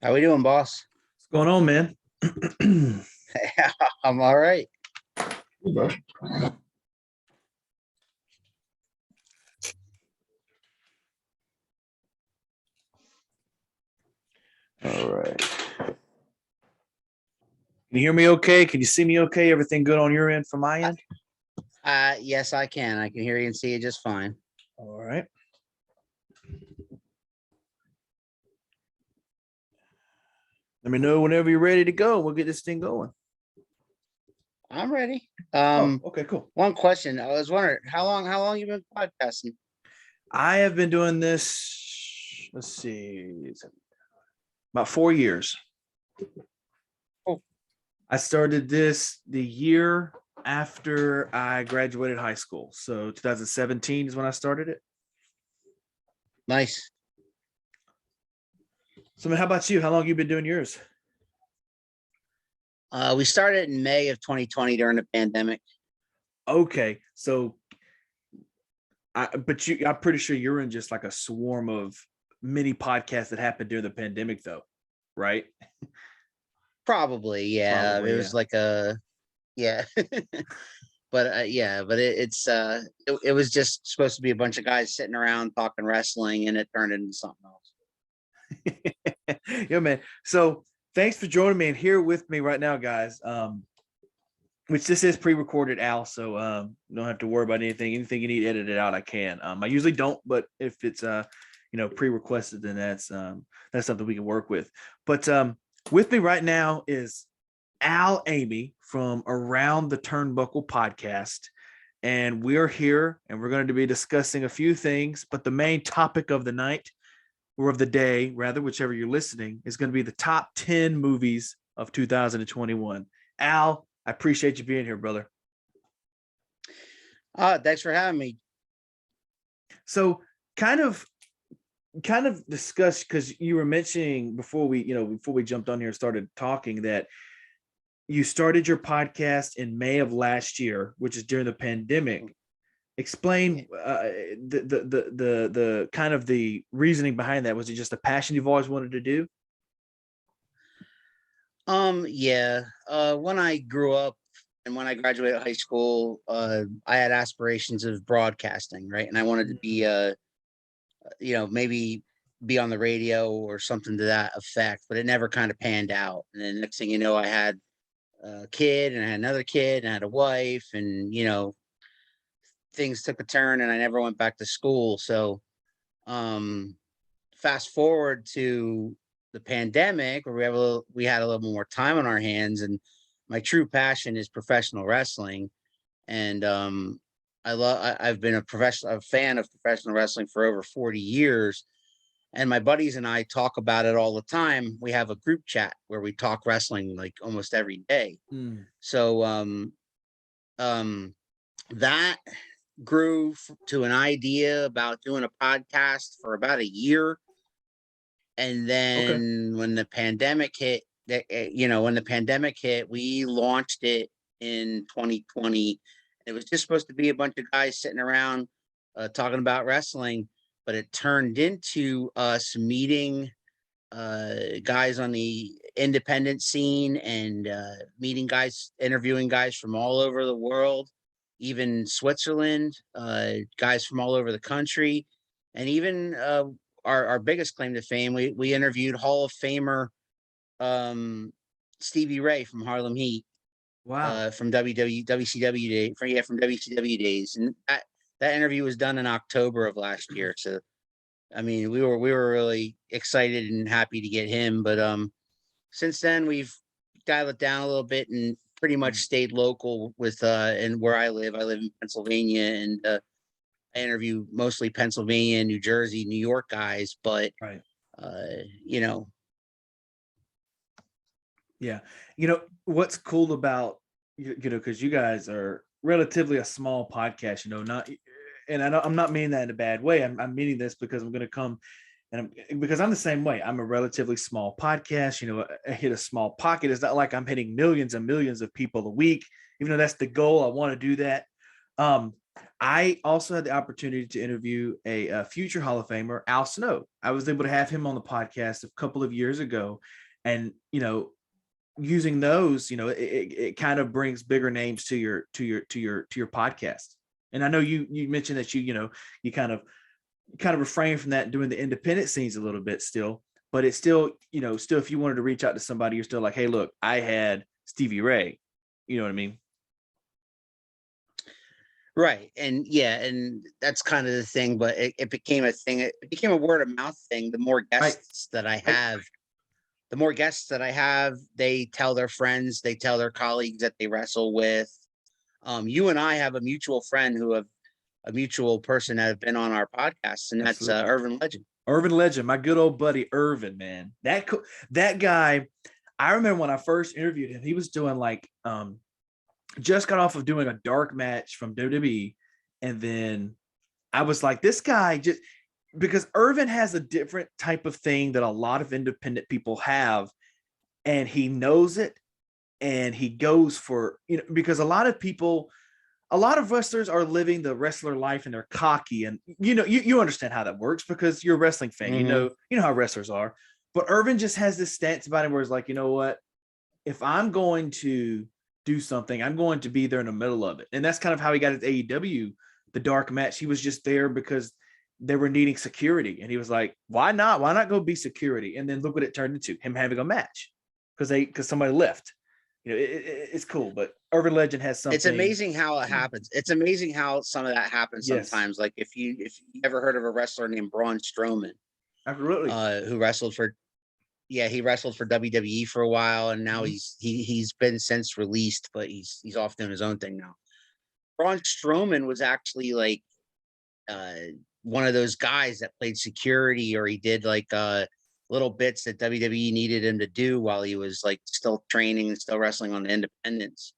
How we doing, boss? What's going on, man? I'm all right. Hey, bro. All right. Can you hear me okay? Can you see me okay? Everything good on your end from my end? Yes, I can. I can hear you and see you just fine. All right. Let me know whenever you're ready to go. We'll get this thing going. I'm ready. Okay, cool. One question. I was wondering how long you been podcasting? I have been doing this, let's see, about 4 years. Oh. I started this the year after I graduated high school. So 2017 is when I started it. Nice. So, man, how about you? How long have you been doing yours? We started in May of 2020 during the pandemic. Okay, so I'm pretty sure you're in just like a swarm of mini podcasts that happened during the pandemic, though, right? Probably, yeah. Probably, It was like a, yeah. But it was just supposed to be a bunch of guys sitting around talking wrestling, and it turned into something else. Yeah, man. So thanks for joining me and here with me right now, guys. Which this is pre-recorded, Al, so don't have to worry about anything. Anything you need edited out, I can. I usually don't, but if it's pre-requested, then that's something we can work with. But with me right now is Al Amey from Around the Turnbuckle Podcast. And we're here and we're going to be discussing a few things, but the main topic of the night, or of the day, rather, whichever you're listening, is going to be the top 10 movies of 2021. Al, I appreciate you being here, brother. Thanks for having me. So kind of discuss, because you were mentioning before we jumped on here and started talking, that you started your podcast in May of last year, which is during the pandemic. Explain the kind of the reasoning behind that. Was it just a passion you've always wanted to do? Yeah. When I grew up and when I graduated high school, I had aspirations of broadcasting, right? And I wanted to be maybe be on the radio or something to that effect, but it never kind of panned out. And then next thing you know, I had a kid and I had another kid and I had a wife, and things took a turn and I never went back to school. So fast forward to the pandemic, where we had a little more time on our hands, and my true passion is professional wrestling. And I've been a fan of professional wrestling for over 40 years. And my buddies and I talk about it all the time. We have a group chat where we talk wrestling like almost every day. So that grew to an idea about doing a podcast for about a year. And then when the pandemic hit, we launched it in 2020. It was just supposed to be a bunch of guys sitting around talking about wrestling, but it turned into us meeting guys on the independent scene and interviewing guys from all over the world, even Switzerland, guys from all over the country, and even our biggest claim to fame, we interviewed Hall of Famer Stevie Ray from Harlem Heat. Wow. From WCW days, and that interview was done in October of last year. So, I mean, we were really excited and happy to get him, but since then we've dialed it down a little bit and pretty much stayed local with and where I live in Pennsylvania, and I interview mostly Pennsylvania, New Jersey, New York guys, but right. Yeah. What's cool about, because you guys are relatively a small podcast, and I'm not meaning that in a bad way. I'm meaning this because I'm going to come because I'm the same way. I'm a relatively small podcast, I hit a small pocket. It's not like I'm hitting millions and millions of people a week, even though that's the goal. I want to do that. I also had the opportunity to interview a future Hall of Famer, Al Snow. I was able to have him on the podcast a couple of years ago, and using those, it kind of brings bigger names to your podcast. And I know you mentioned that you kind of refrain from that, doing the independent scenes a little bit still, but it's still, still, if you wanted to reach out to somebody, you're still like, hey, look, I had Stevie Ray. You know what I mean? Right. And yeah, and that's kind of the thing, but it became a thing. It became a word of mouth thing. The more guests that I have, they tell their friends, they tell their colleagues that they wrestle with. You and I have a mutual friend a mutual person that have been on our podcast, and that's Irvin Legend. Irvin Legend, my good old buddy Irvin, man. That guy, I remember when I first interviewed him, he was doing like just got off of doing a dark match from WWE, and then I was like, this guy just, because Irvin has a different type of thing that a lot of independent people have, and he knows it, and he goes for, because a lot of wrestlers are living the wrestler life and they're cocky, and you understand how that works because you're a wrestling fan. Mm-hmm. You know how wrestlers are. But Irvin just has this stance about him where it's like, you know what? If I'm going to do something, I'm going to be there in the middle of it. And that's kind of how he got his AEW, the dark match. He was just there because they were needing security. And he was like, why not? Why not go be security? And then look what it turned into, him having a match because somebody left. It's cool, but Urban Legend has something. It's amazing how it happens. It's amazing how some of that happens sometimes. Yes. Like if you ever heard of a wrestler named Braun Strowman, absolutely, who wrestled for, he wrestled for WWE for a while, and now he's been since released, but he's off doing his own thing now. Braun Strowman was actually like one of those guys that played security, or he did like little bits that WWE needed him to do while he was like still training and still wrestling on the independents.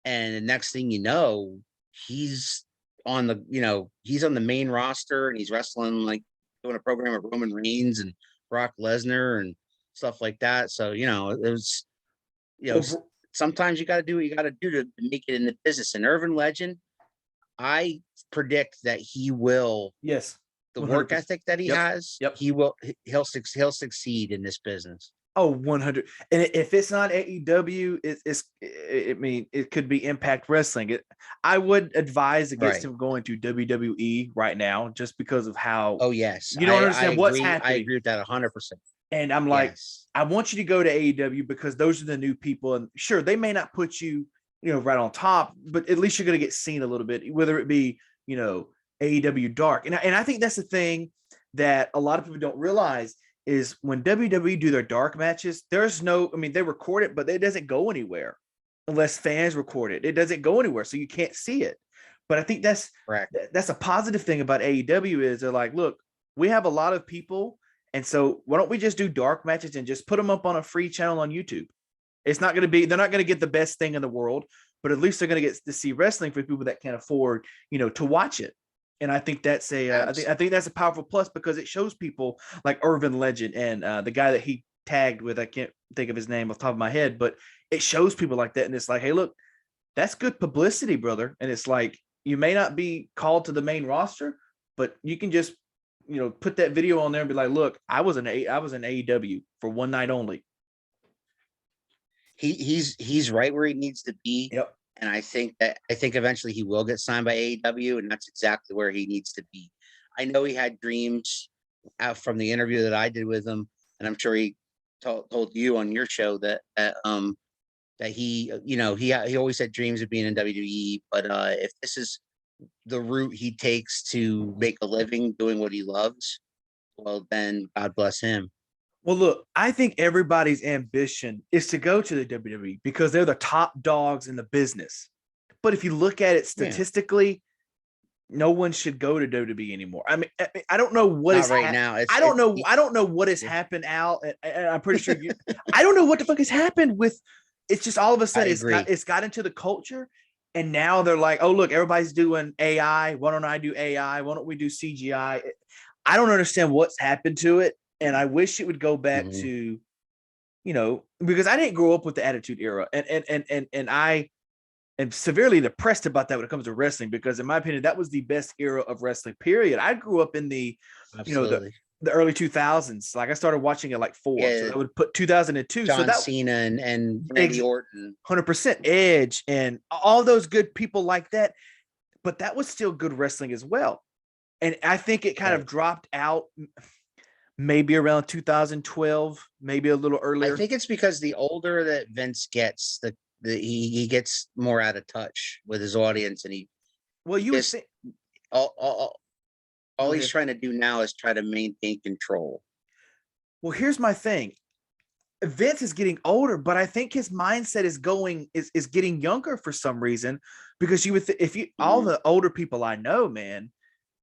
And the next thing you know, he's on the main roster, and he's wrestling, like doing a program of Roman Reigns and Brock Lesnar and stuff like that. So, it was, sometimes you got to do what you got to do to make it in the business. And Urban Legend, I predict that he will. Yes. The 100%. Work ethic that he has, he'll succeed in this business. Oh, 100. And if it's not AEW, it could be Impact Wrestling. I would advise against him going to WWE right now, just because of how. Oh yes, you don't understand what's happening. I agree with that 100%. And I'm like, I want you to go to AEW because those are the new people, and sure, they may not put you, right on top, but at least you're going to get seen a little bit, whether it be, AEW Dark. And I think that's the thing that a lot of people don't realize is when WWE do their dark matches, they record it, but it doesn't go anywhere unless fans record it. It doesn't go anywhere, so you can't see it. But I think that's correct. That's a positive thing about AEW is they're like, look, we have a lot of people, and so why don't we just do dark matches and just put them up on a free channel on YouTube? They're not going to get the best thing in the world, but at least they're going to get to see wrestling for people that can't afford, to watch it. And I think that's I think that's a powerful plus, because it shows people like Urban Legend and the guy that he tagged with, I can't think of his name off the top of my head, but it shows people like that. And it's like, hey, look, that's good publicity, brother. And it's like, you may not be called to the main roster, but you can just, put that video on there and be like, look, I was in AEW for one night only. He's right where he needs to be. Yep. And I think eventually he will get signed by AEW, and that's exactly where he needs to be. I know he had dreams out from the interview that I did with him, and I'm sure he told you on your show that he he always had dreams of being in WWE. But if this is the route he takes to make a living doing what he loves, well, then God bless him. Well, look, I think everybody's ambition is to go to the WWE because they're the top dogs in the business. But if you look at it statistically, no one should go to WWE anymore. I mean, I don't know what is right now. I don't know what has happened, Al. And I'm pretty sure I don't know what the fuck has happened with. It's just all of a sudden it's got into the culture, and now they're like, oh look, everybody's doing AI. Why don't I do AI? Why don't we do CGI? I don't understand what's happened to it. And I wish it would go back to, because I didn't grow up with the Attitude Era, and and severely depressed about that when it comes to wrestling, because in my opinion, that was the best era of wrestling, period. I grew up in the, Absolutely. the early 2000s. Like I started watching it like 4. Yeah, So that would put 2002. So John that Cena and Randy Orton. 100% Edge and all those good people like that. But that was still good wrestling as well. And I think it kind of dropped out maybe around 2012, maybe a little earlier. I think it's because the older that Vince gets, he gets more out of touch with his audience, and all he's trying to do now is try to maintain control. Well, here's my thing. Vince is getting older, but I think his mindset is getting younger for some reason, because all the older people I know, man,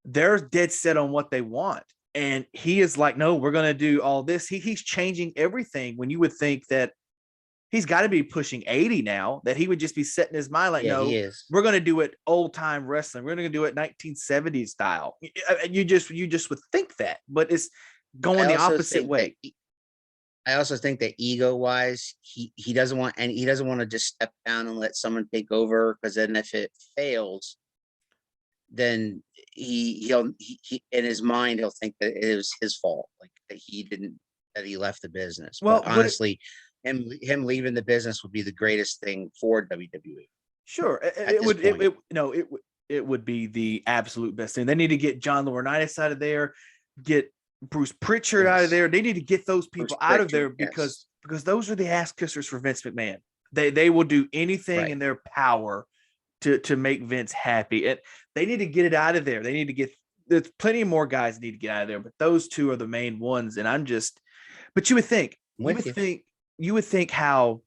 they're dead set on what they want. And he is like, no, we're going to do all this. He's changing everything, when you would think that he's got to be pushing 80 now, that he would just be setting his mind like, no, we're going to do it old time wrestling. We're going to do it 1970s style. You just would think that, but it's going the opposite way. I also think that ego wise, he doesn't want to just step down and let someone take over, because then if it fails, then he'll in his mind he'll think that it was his fault, like that he left the business. Well, but honestly, him leaving the business would be the greatest thing for WWE. Sure, it would be the absolute best thing. They need to get John Laurinaitis out of there, get Bruce Pritchard out of there. They need to get those people out of there, because those are the ass kissers for Vince McMahon. They will do anything in their power to make Vince happy. And they need to get it out of there. They need to there's plenty more guys need to get out of there, but those two are the main ones. And but you would think how,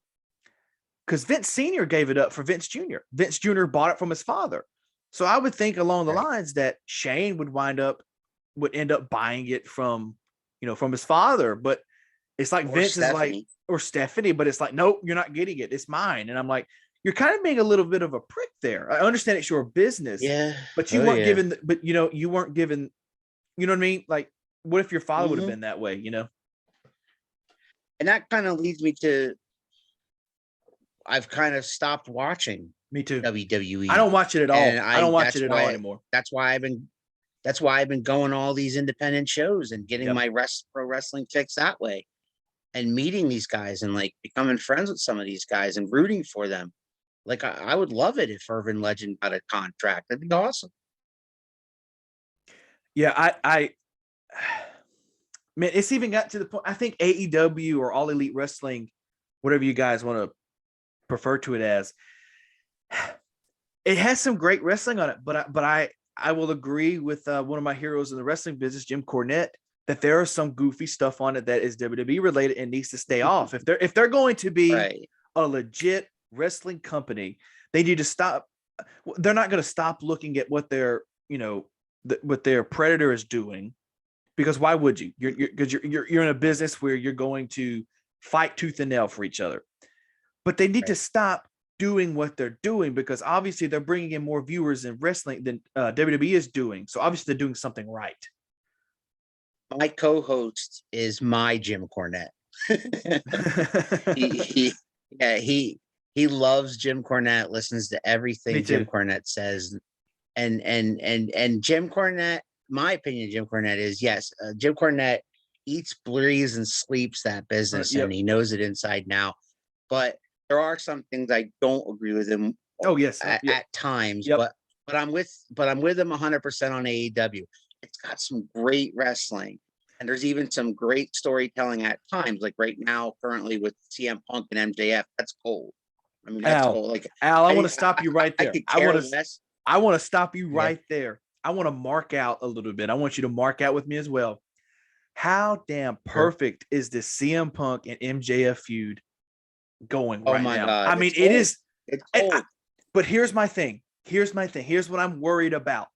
because Vince Sr. gave it up for Vince Jr. Vince Jr. bought it from his father. So I would think along the lines that Shane would end up buying it from his father. But it's like Vince is like, or Stephanie, but it's like, nope, you're not getting it. It's mine. And I'm like, you're kind of being a little bit of a prick there. I understand it's your business, but you weren't given, you weren't given, you know what I mean? Like, what if your father would have been that way, And that kind of leads me to, I've kind of stopped watching. Me too. WWE. I don't watch it at all. I don't watch it at all anymore. That's why I've been going all these independent shows and getting my pro wrestling fix that way, and meeting these guys and like becoming friends with some of these guys and rooting for them. Like I would love it if Urban Legend got a contract. That'd be awesome. Yeah, I man, it's even got to the point. I think AEW or All Elite Wrestling, whatever you guys want to refer to it as, it has some great wrestling on it. But I will agree with one of my heroes in the wrestling business, Jim Cornette, that there is some goofy stuff on it that is WWE related and needs to stay off. If they're going to be a legit wrestling company, they need to stop. They're not going to stop looking at what what their predator is doing, because why would you? You're in a business where you're going to fight tooth and nail for each other. But they need to stop doing what they're doing, because obviously they're bringing in more viewers in wrestling than WWE is doing. So obviously they're doing something right. My co-host is my Jim Cornette. He loves Jim Cornette, listens to everything Jim Cornette says. And Jim Cornette, my opinion of Jim Cornette is, Jim Cornette eats, breathes, and sleeps that business, and he knows it inside now. But there are some things I don't agree with him. At times, but I'm with him 100% on AEW. It's got some great wrestling, and there's even some great storytelling at times. Like right now, currently with CM Punk and MJF, that's cold. I mean, that's cold. Like Al, I want to stop you right there. I want to stop you right there. I want to mark out a little bit. I want you to mark out with me as well. How damn perfect is this CM Punk and MJF feud going right now? God, I mean, it is. It's cold. But here's my thing. Here's what I'm worried about.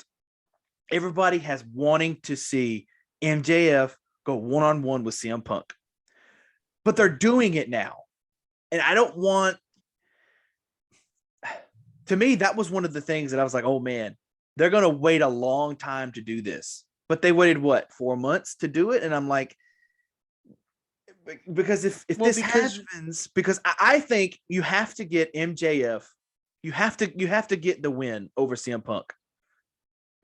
Everybody has wanting to see MJF go one-on-one with CM Punk, but they're doing it now. And I don't want, to me, that was one of the things that I was like, oh man, they're going to wait a long time to do this. But they waited 4 months to do it. And I'm like, because if this happens, because I think you have to get MJF you have to get the win over CM Punk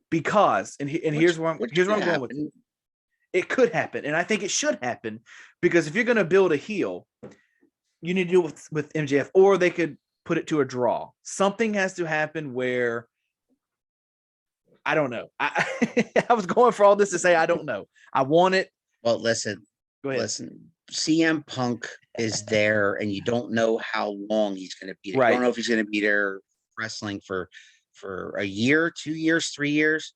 because here's where I'm going with it. It could happen, and I think it should happen because if you're going to build a heel, you need to do it with MJF, or they could put it to a draw. Something has to happen where I don't know. I was going for all this to say I don't know. I want it. Well, listen. Go ahead. Listen, CM Punk is there, and you don't know how long he's going to be there. Right. You don't know if he's going to be there wrestling for a year, 2 years, 3 years.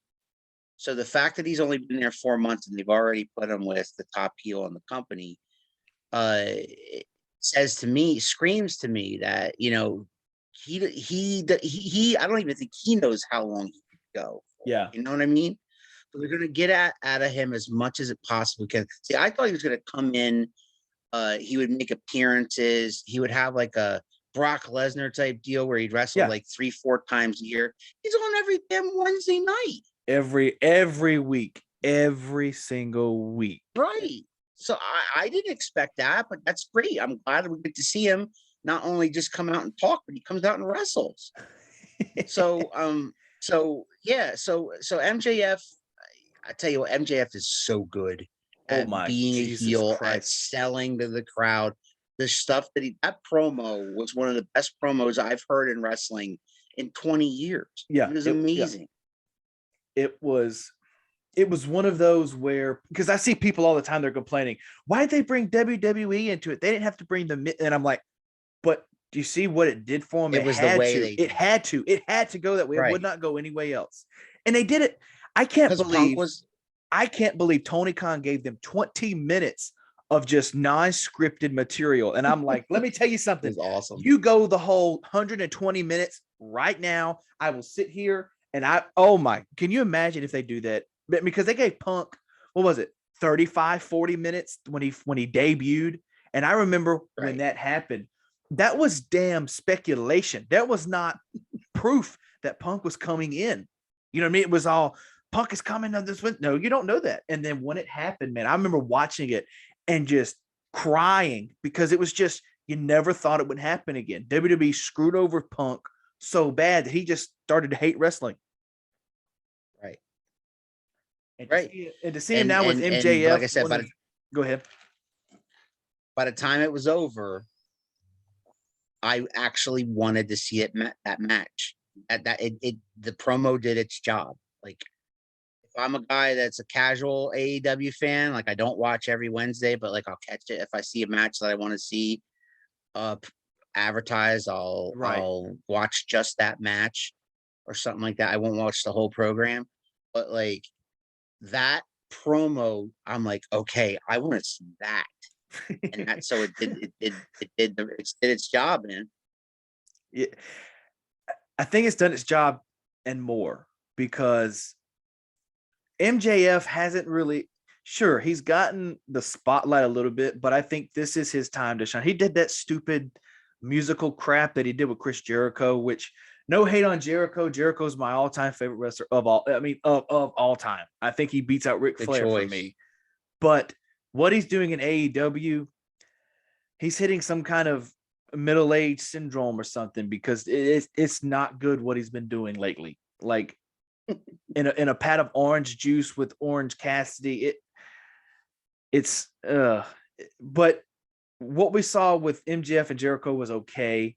So the fact that he's only been there 4 months and they've already put him with the top heel in the company, it screams to me that, you know, he I don't even think he knows how long he could go. Yeah. You know what I mean? So they're going to get out of him as much as it possibly can. See, I thought he was going to come in. He would make appearances. He would have like a Brock Lesnar type deal where he'd wrestle like 3-4 times a year. He's on every damn Wednesday night. Every week, every single week. Right. So I didn't expect that, but that's great. I'm glad we get to see him not only just come out and talk, but he comes out and wrestles. So MJF, I tell you what, MJF is so good at being a heel, at selling to the crowd. The stuff that promo was one of the best promos I've heard in wrestling in 20 years. Yeah. It was amazing. Yeah. It was one of those where, because I see people all the time, they're complaining, why did they bring WWE into it? They didn't have to bring them. And I'm like, but do you see what it did for them? It was the way it had to go that way. It would not go any way else. And they did it. I can't believe Tony Khan gave them 20 minutes of just non-scripted material. And I'm like, let me tell you something. Awesome. You go the whole 120 minutes right now. I will sit here and can you imagine if they do that? Because they gave Punk, what was it? 35, 40 minutes when he debuted. And I remember when that happened, that was damn speculation. That was not proof that Punk was coming in. You know what I mean? It was all Punk is coming on this one. No, you don't know that. And then when it happened, man, I remember watching it and just crying because it was just, you never thought it would happen again. WWE screwed over Punk so bad that he just started to hate wrestling. Right. And to see him now with MJF, like I said, go ahead. By the time it was over, I actually wanted to see that match. The promo did its job. Like, if I'm a guy that's a casual AEW fan, like I don't watch every Wednesday, but like I'll catch it if I see a match that I want to see advertised. I'll watch just that match or something like that. I won't watch the whole program, but like that promo, I'm like, okay, I want to see that. And that, so it did its job, man. Yeah, I think it's done its job and more because MJF hasn't really, sure, he's gotten the spotlight a little bit, but I think this is his time to shine. He did that stupid musical crap that he did with Chris Jericho, which, no hate on Jericho. Jericho's my all-time favorite wrestler of all time. I think he beats out Ric Flair for me. But what he's doing in AEW, he's hitting some kind of middle-aged syndrome or something because it's not good what he's been doing lately. Like in a pat of orange juice with Orange Cassidy, but what we saw with MJF and Jericho was okay.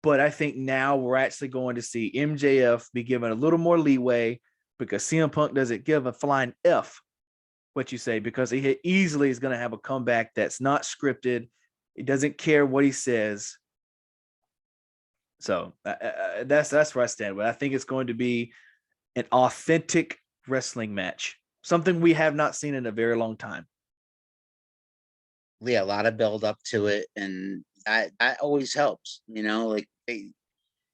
But I think now we're actually going to see MJF be given a little more leeway because CM Punk doesn't give a flying F what you say, because he easily is going to have a comeback that's not scripted. He doesn't care what he says. So that's where I stand with. I think it's going to be an authentic wrestling match, something we have not seen in a very long time. Yeah, a lot of build up to it, and that always helps. You know, like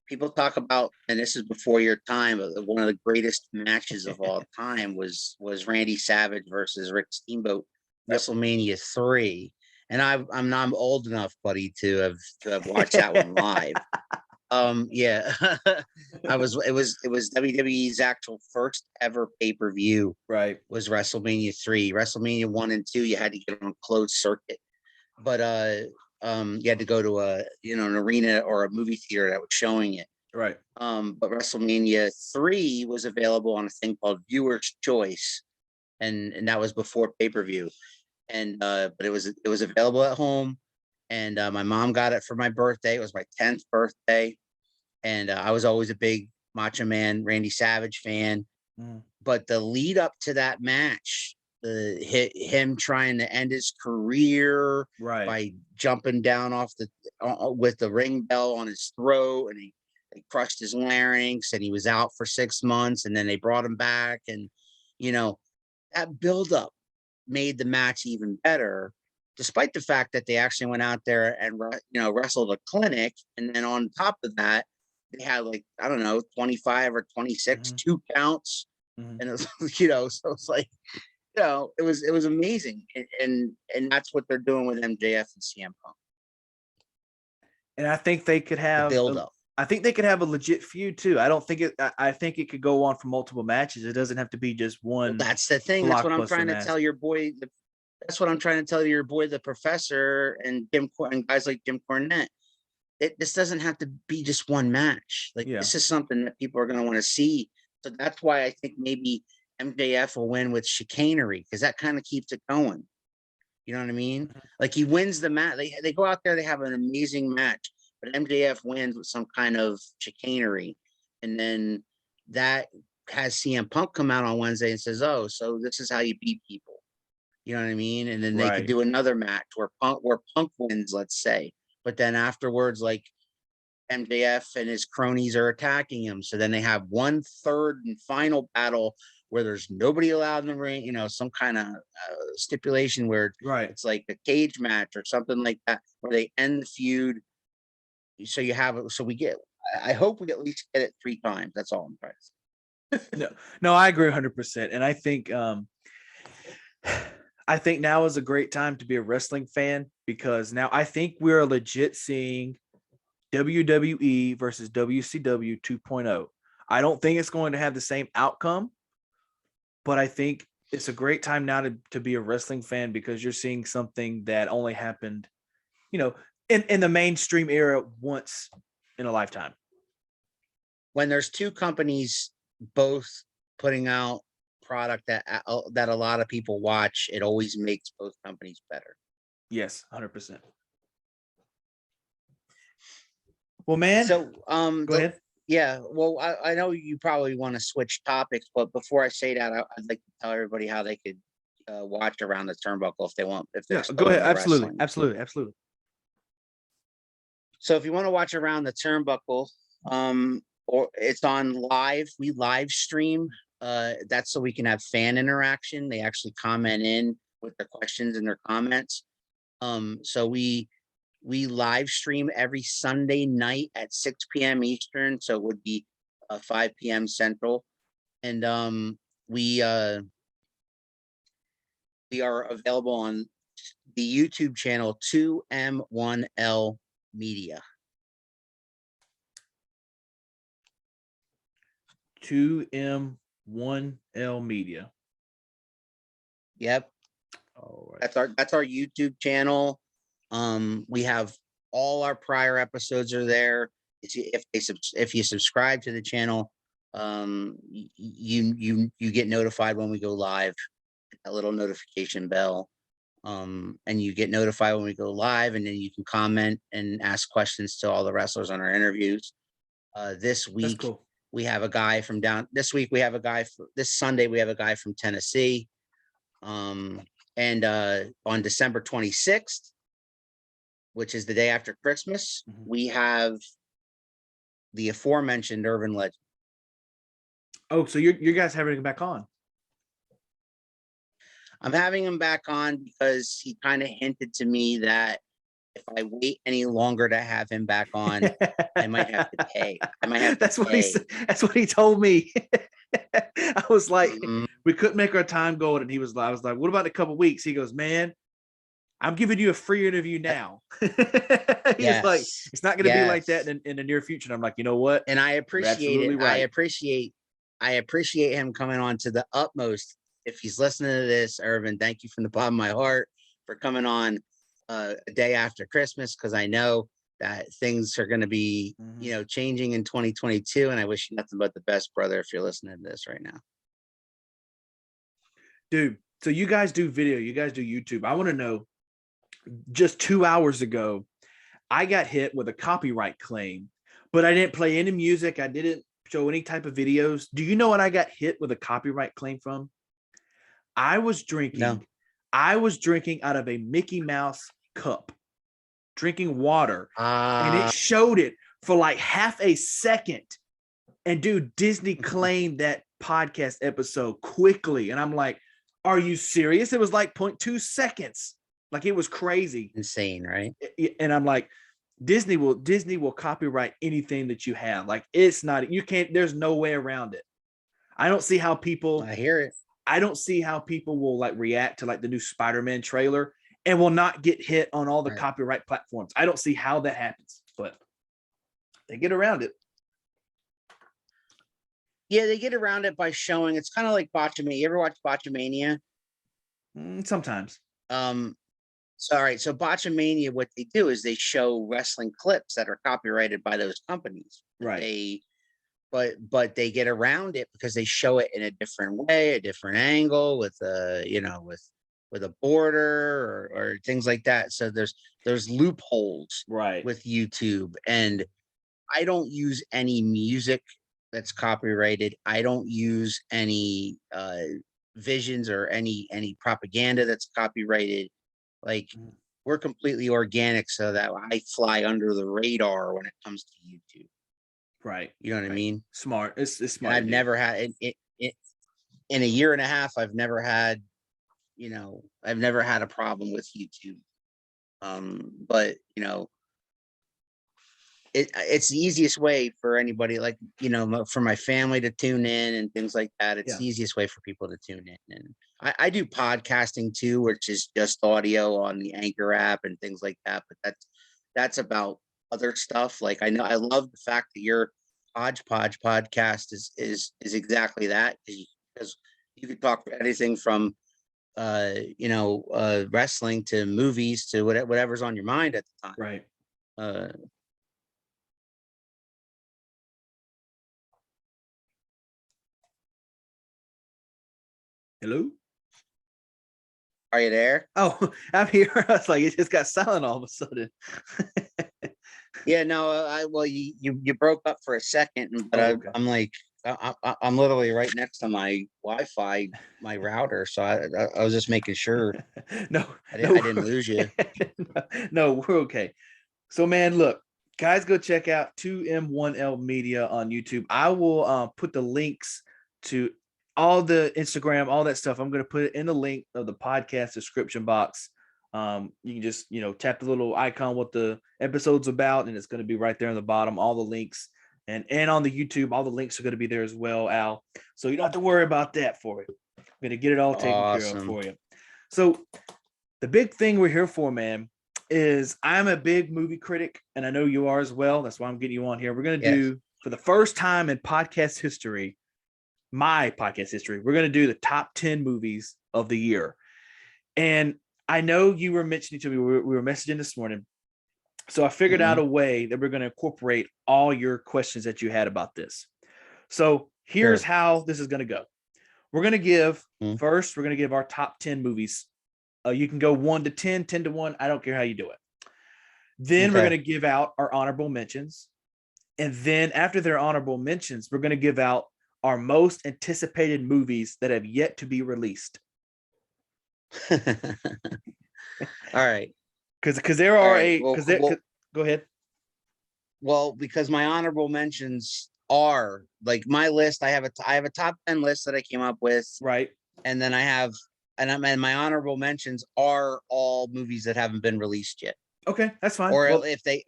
people talk about, and this is before your time, but one of the greatest matches of all time was Randy Savage versus Rick Steamboat, WrestleMania 3. And I'm old enough, buddy, to have watched that one live. Yeah, it was WWE's actual first ever pay-per-view. Right, was WrestleMania 3. WrestleMania 1 and 2, you had to get on a closed circuit, but you had to go to an arena or a movie theater that was showing it. Right. But WrestleMania 3 was available on a thing called Viewer's Choice, and that was before pay-per-view. And but it was available at home, and my mom got it for my birthday. It was my 10th birthday, and I was always a big Macho Man Randy Savage fan. But the lead up to that match, him trying to end his career by jumping down off the with the ring bell on his throat, and he crushed his larynx, and he was out for 6 months, and then they brought him back, and that buildup made the match even better, despite the fact that they actually went out there and wrestled a clinic, and then on top of that, they had 25 or 26 2 counts, and it was so it's like it was amazing, and that's what they're doing with MJF and CM Punk. And I think they could have the build up. I think they could have a legit feud too. I think it could go on for multiple matches. It doesn't have to be just one. Well, that's the thing. That's what I'm trying to tell your boy. That's what I'm trying to tell your boy, the Professor, and guys like Jim Cornette. This doesn't have to be just one match. This is something that people are going to want to see. So that's why I think maybe MJF will win with chicanery, because that kind of keeps it going. You know what I mean? Like, he wins the match. They go out there, they have an amazing match, but MJF wins with some kind of chicanery. And then that has CM Punk come out on Wednesday and says, oh, so this is how you beat people. You know what I mean? And then they could do another match where Punk wins, let's say. But then afterwards, like, MJF and his cronies are attacking him. So then they have 1/3 and final battle where there's nobody allowed in the ring, some kind of stipulation where it's like a cage match or something like that, where they end the feud. So you have it. So I hope we at least get it 3 times. That's all I'm trying to say. No, I agree 100%. And I think now is a great time to be a wrestling fan, because now I think we're legit seeing WWE versus WCW 2.0. I don't think it's going to have the same outcome, but I think it's a great time now to be a wrestling fan, because you're seeing something that only happened, in the mainstream era once in a lifetime. When there's 2 companies both putting out product that a lot of people watch, it always makes both companies better. Yes, 100%. Well, man. So, go ahead. Yeah. Well, I know you probably want to switch topics, but before I say that, I'd like to tell everybody how they could watch Around the Turnbuckle if they want. If they're go ahead. Absolutely. Wrestling. Absolutely. So if you want to watch Around the Turnbuckle, or it's on live, we live stream. That's so we can have fan interaction. They actually comment in with their questions and their comments. So we live stream every Sunday night at 6 p.m. Eastern. So it would be 5 p.m. Central. And we are available on the YouTube channel 2M1L Media. 2M1L Media. Yep. All right. That's our YouTube channel. We have all our prior episodes are there. If you subscribe to the channel, you get notified when we go live. A little notification bell, and you get notified when we go live, and then you can comment and ask questions to all the wrestlers on our interviews. This week we have a guy from this Sunday we have a guy from Tennessee. And on December 26th, which is the day after Christmas, we have the aforementioned Urban Legend. Oh, so you guys having him back on? I'm having him back on because he kind of hinted to me that if I wait any longer to have him back on, I might have to pay. That's what he said. That's what he told me. I was like, we couldn't make our time go, and I was like, what about a couple weeks? He goes, man, I'm giving you a free interview now. He's like, it's not going to be like that in the near future. And I'm like, you know what? And I appreciate it. Right. I appreciate him coming on to the utmost. If he's listening to this, Irvin, thank you from the bottom of my heart for coming on a day after Christmas, because I know that things are going to be, changing in 2022. And I wish you nothing but the best, brother, if you're listening to this right now. Dude, so you guys do video, you guys do YouTube. I want to know, just 2 hours ago, I got hit with a copyright claim, but I didn't play any music. I didn't show any type of videos. Do you know what I got hit with a copyright claim from? I was drinking out of a Mickey Mouse cup, drinking water, and it showed it for like half a second. And dude, Disney claimed that podcast episode quickly. And I'm like, are you serious? It was like 0.2 seconds. Like, it was crazy. Insane, right? And I'm like, Disney will copyright anything that you have. Like, it's not, you can't, there's no way around it. I don't see how people, I hear it. I don't see how people will like react to like the new Spider-Man trailer and will not get hit on all the copyright platforms. I don't see how that happens, but they get around it. Yeah, they get around it by showing. It's kind of like Botchamania. You ever watch Botchamania? Sometimes. So, all right. So Botchamania, what they do is they show wrestling clips that are copyrighted by those companies. Right. But they get around it because they show it in a different way, a different angle, with a with a border or things like that. So there's loopholes right with YouTube. And I don't use any music that's copyrighted. I don't use any visions or any propaganda that's copyrighted. Like, we're completely organic, so that I fly under the radar when it comes to YouTube. Right. You know what I mean? Smart. It's smart. And I've never had it in a year and a half. I've never had a problem with YouTube. But it's the easiest way for anybody, like, for my family to tune in and things like that. It's the easiest way for people to tune in. And I do podcasting too, which is just audio on the Anchor app and things like that. But that's about other stuff. Like, I know I love the fact that your Hodgepodge podcast is exactly that, because you could talk anything from wrestling to movies to whatever's on your mind at the time. Right. Hello? Are you there? Oh, I'm here. I was like, it just got silent all of a sudden. Yeah, no, you broke up for a second, but okay. I'm like, I'm literally right next to my Wi-Fi, my router. So I was just making sure. No, I didn't lose you. No, we're okay. So, man, look, guys, go check out 2M1L Media on YouTube. I will put the links to all the Instagram, all that stuff. I'm going to put it in the link of the podcast description box. You can just, tap the little icon, what the episode's about, and it's going to be right there in the bottom, all the links. And on the YouTube, all the links are going to be there as well, Al. So you don't have to worry about that for you. I'm going to get it all taken care of for you. So the big thing we're here for, man, is I'm a big movie critic, and I know you are as well. That's why I'm getting you on here. We're going to do, for the first time in podcast history, my podcast history, we're going to do the top 10 movies of the year. And I know you were mentioning to me, we were messaging this morning. So I figured out a way that we're going to incorporate all your questions that you had about this. So here's how this is going to go. We're going to give first, we're going to give our top 10 movies. You can go 1 to 10, 10 to 1. I don't care how you do it. Then we're going to give out our honorable mentions. And then after their honorable mentions, we're going to give out our most anticipated movies that have yet to be released. All right. Because there are go ahead. Well, because my honorable mentions are like my list. I have a top 10 list that I came up with. Right. And then and my honorable mentions are all movies that haven't been released yet. Okay, that's fine. Or if they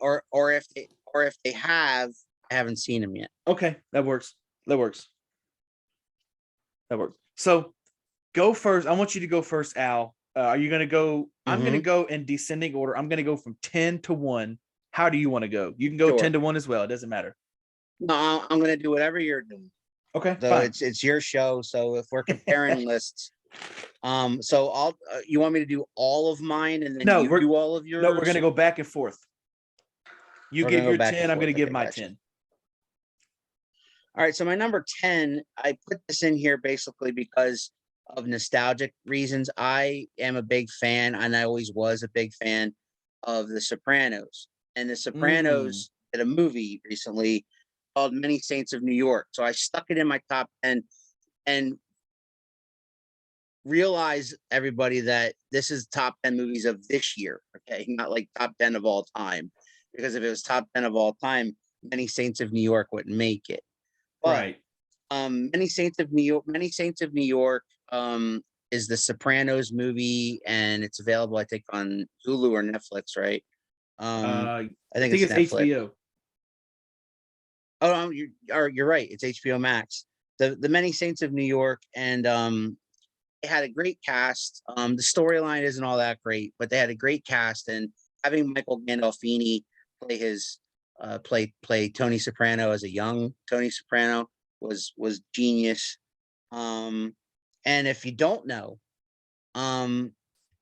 have, I haven't seen them yet. Okay, that works. So go first. I want you to go first, Al. Are you going to go? I'm going to go in descending order. I'm going to go from 10 to 1. How do you want to go? You can go 10 to 1 as well. It doesn't matter. No, I'm going to do whatever you're doing. Okay. So fine. It's your show. So if we're comparing lists, so you want me to do all of mine and then do all of yours? No, we're going to go back and forth. You We're give gonna go your back and 10. I'm forth. going to give Okay, my gotcha. 10. All right, so my number 10, I put this in here basically because of nostalgic reasons. I am a big fan, and I always was a big fan of The Sopranos. And The Mm. Sopranos did a movie recently called Many Saints of New York. So I stuck it in my top 10 and realize, everybody, that this is top 10 movies of this year, okay? Not like top 10 of all time. Because if it was top 10 of all time, Many Saints of New York wouldn't make it. But Right. Many Saints of New York is the Sopranos movie, and it's available, I think, on Hulu or Netflix, right? I I think think it's it's Netflix. HBO. Oh, you're right. It's HBO Max. The Many Saints of New York, and it had a great cast. The storyline isn't all that great, but they had a great cast, and having Michael Gandolfini play his play Tony Soprano as a young Tony Soprano was genius. And if you don't know, um,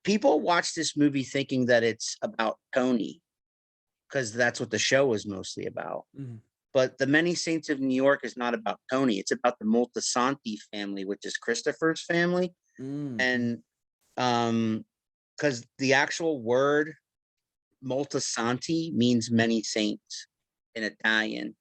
people watch this movie thinking that it's about Tony because that's what the show was mostly about. Mhm. But the Many Saints of New York is not about Tony. It's about the Moltisanti family, which is Christopher's family. Mm. And because the actual word Moltisanti means many saints in Italian.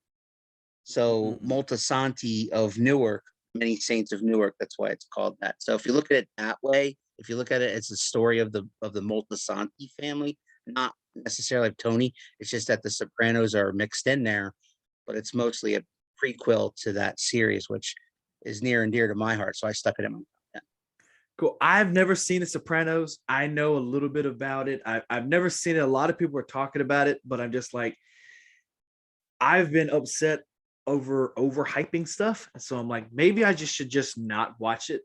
So Mm. Moltisanti of Newark, Many Saints of Newark. That's why it's called that. So if you look at it that way, if you look at it, it's the story of the Moltisanti family, not necessarily of Tony. It's just that the Sopranos are mixed in there, but it's mostly a prequel to that series, which is near and dear to my heart. So I stuck it in my. Cool. I've never seen The Sopranos. I know a little bit about it. I've never seen it. A lot of people are talking about it, but I'm just like, I've been upset over overhyping stuff. So I'm like, maybe I just should just not watch it.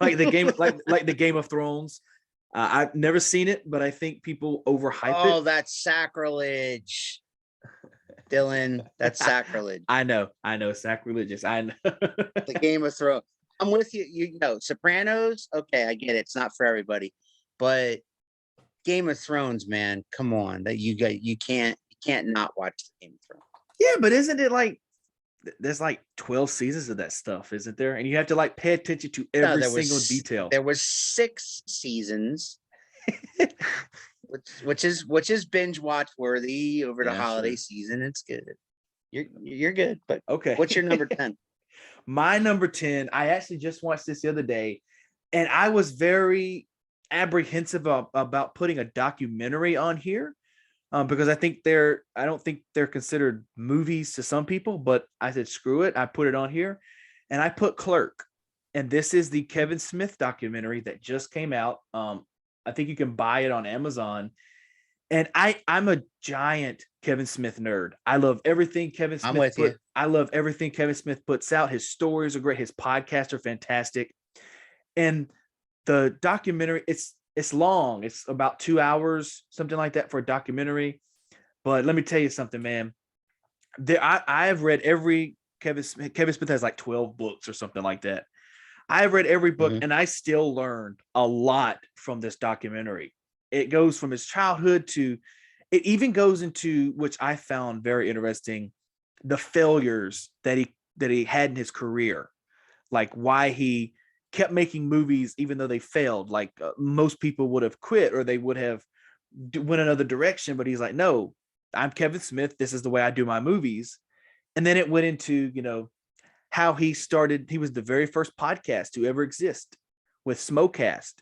Like the game, like the Game of Thrones. I've never seen it, but I think people overhype it. Oh, that's sacrilege, Dylan. That's sacrilege. I know, sacrilegious. I know. The Game of Thrones. I'm with you. You know, Sopranos. Okay, I get it. It's not for everybody, but Game of Thrones, man, come on. That you can't not watch the Game of Thrones. Yeah, but isn't it like there's like 12 seasons of that stuff, isn't there? And you have to like pay attention to No, every single detail. there was 6 seasons, which is binge watch worthy over the Yeah, holiday sure. season. It's good. You're good. But Okay. what's your number 10? My number 10, I actually just watched this the other day, and I was very apprehensive about putting a documentary on here, because I don't think they're considered movies to some people, but I said, screw it. I put it on here, and I put Clerk. And this is the Kevin Smith documentary that just came out. I think you can buy it on Amazon. And I'm a giant Kevin Smith nerd. I love everything Kevin I'm Smith with you. I love everything Kevin Smith puts out. His stories are great. His podcasts are fantastic. And the documentary, it's long. It's about 2 hours, something like that for a documentary. But let me tell you something, man. I have read every Kevin Smith. Kevin Smith has like 12 books or something like that. I've read every book, Mhm. and I still learned a lot from this documentary. It goes from his childhood to, it even goes into, which I found very interesting, the failures that he had in his career, like why he kept making movies even though they failed. Like most people would have quit or they would have went another direction, but he's like, no, I'm Kevin Smith. This is the way I do my movies. And then it went into, how he started. He was the very first podcast to ever exist with Smokecast.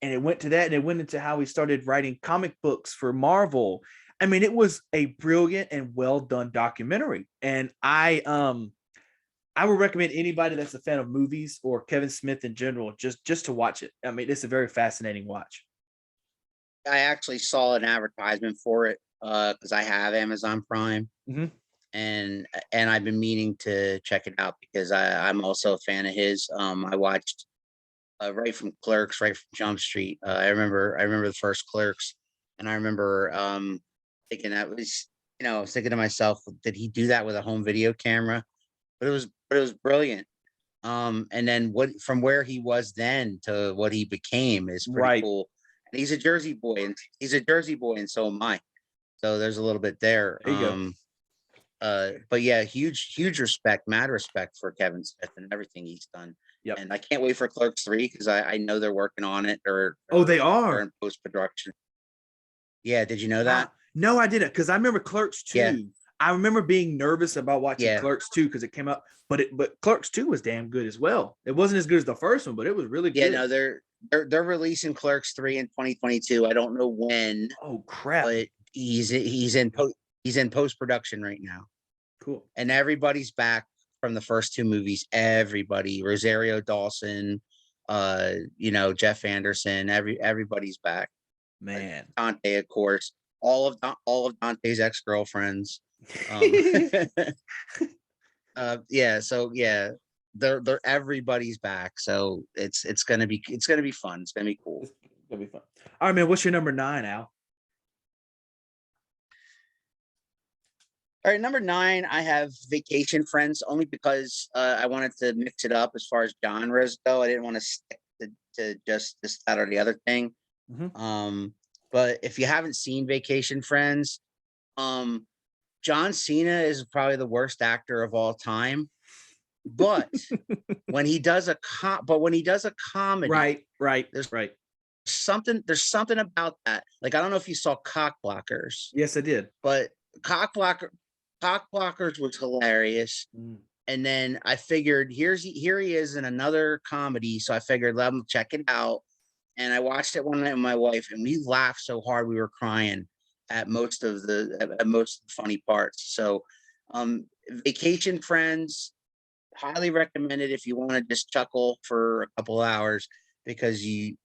And it went to that, and it went into how he started writing comic books for Marvel. I mean, it was a brilliant and well done documentary. And I would recommend anybody that's a fan of movies or Kevin Smith in general, just to watch it. I mean, it's a very fascinating watch. I actually saw an advertisement for it because I have Amazon Prime. Mhm. And I've been meaning to check it out because I'm also a fan of his. I watched right from Clerks, right from Jump Street. I remember the first Clerks, and I remember thinking that was, I was thinking to myself, did he do that with a home video camera? But it was brilliant. And then what from where he was then to what he became is pretty Right. cool. And he's a Jersey boy, and so am I. So there's a little bit there. There you go. But yeah, huge respect, mad respect for Kevin Smith and everything he's done. Yep. And I can't wait for Clerks 3 because I know they're working on it or Oh, they they're are. in post production. Yeah, did you know that? No, I didn't, because I remember Clerks 2. Yeah. I remember being nervous about watching Yeah. Clerks 2 because it came out, but Clerks 2 was damn good as well. It wasn't as good as the first one, but it was really Yeah, good. no, they're releasing Clerks 3 in 2022. I don't know when. Oh crap! But he's in post production right now. Cool. And everybody's back from the first two movies. Everybody, Rosario Dawson, Jeff Anderson, everybody's back. Man, Dante, of course, all of Dante's ex-girlfriends. Yeah, so yeah, they're everybody's back. So it's gonna be fun. It's gonna be cool. It's gonna be fun. All right, man. What's your number 9, Al? All right, number 9, I have Vacation Friends, only because I wanted to mix it up as far as genres go. I didn't want to stick to just this, that, or the other thing. Mm-hmm. But if you haven't seen Vacation Friends, John Cena is probably the worst actor of all time. But when he does a comedy, Right. there's something about that. Like, I don't know if you saw Cock Blockers. Yes, I did. But Cock Blockers was hilarious. And then I figured here he is in another comedy. So I figured let him check it out. And I watched it one night with my wife, and we laughed so hard we were crying at most of the funny parts. So Vacation Friends, highly recommended if you want to just chuckle for a couple hours, because you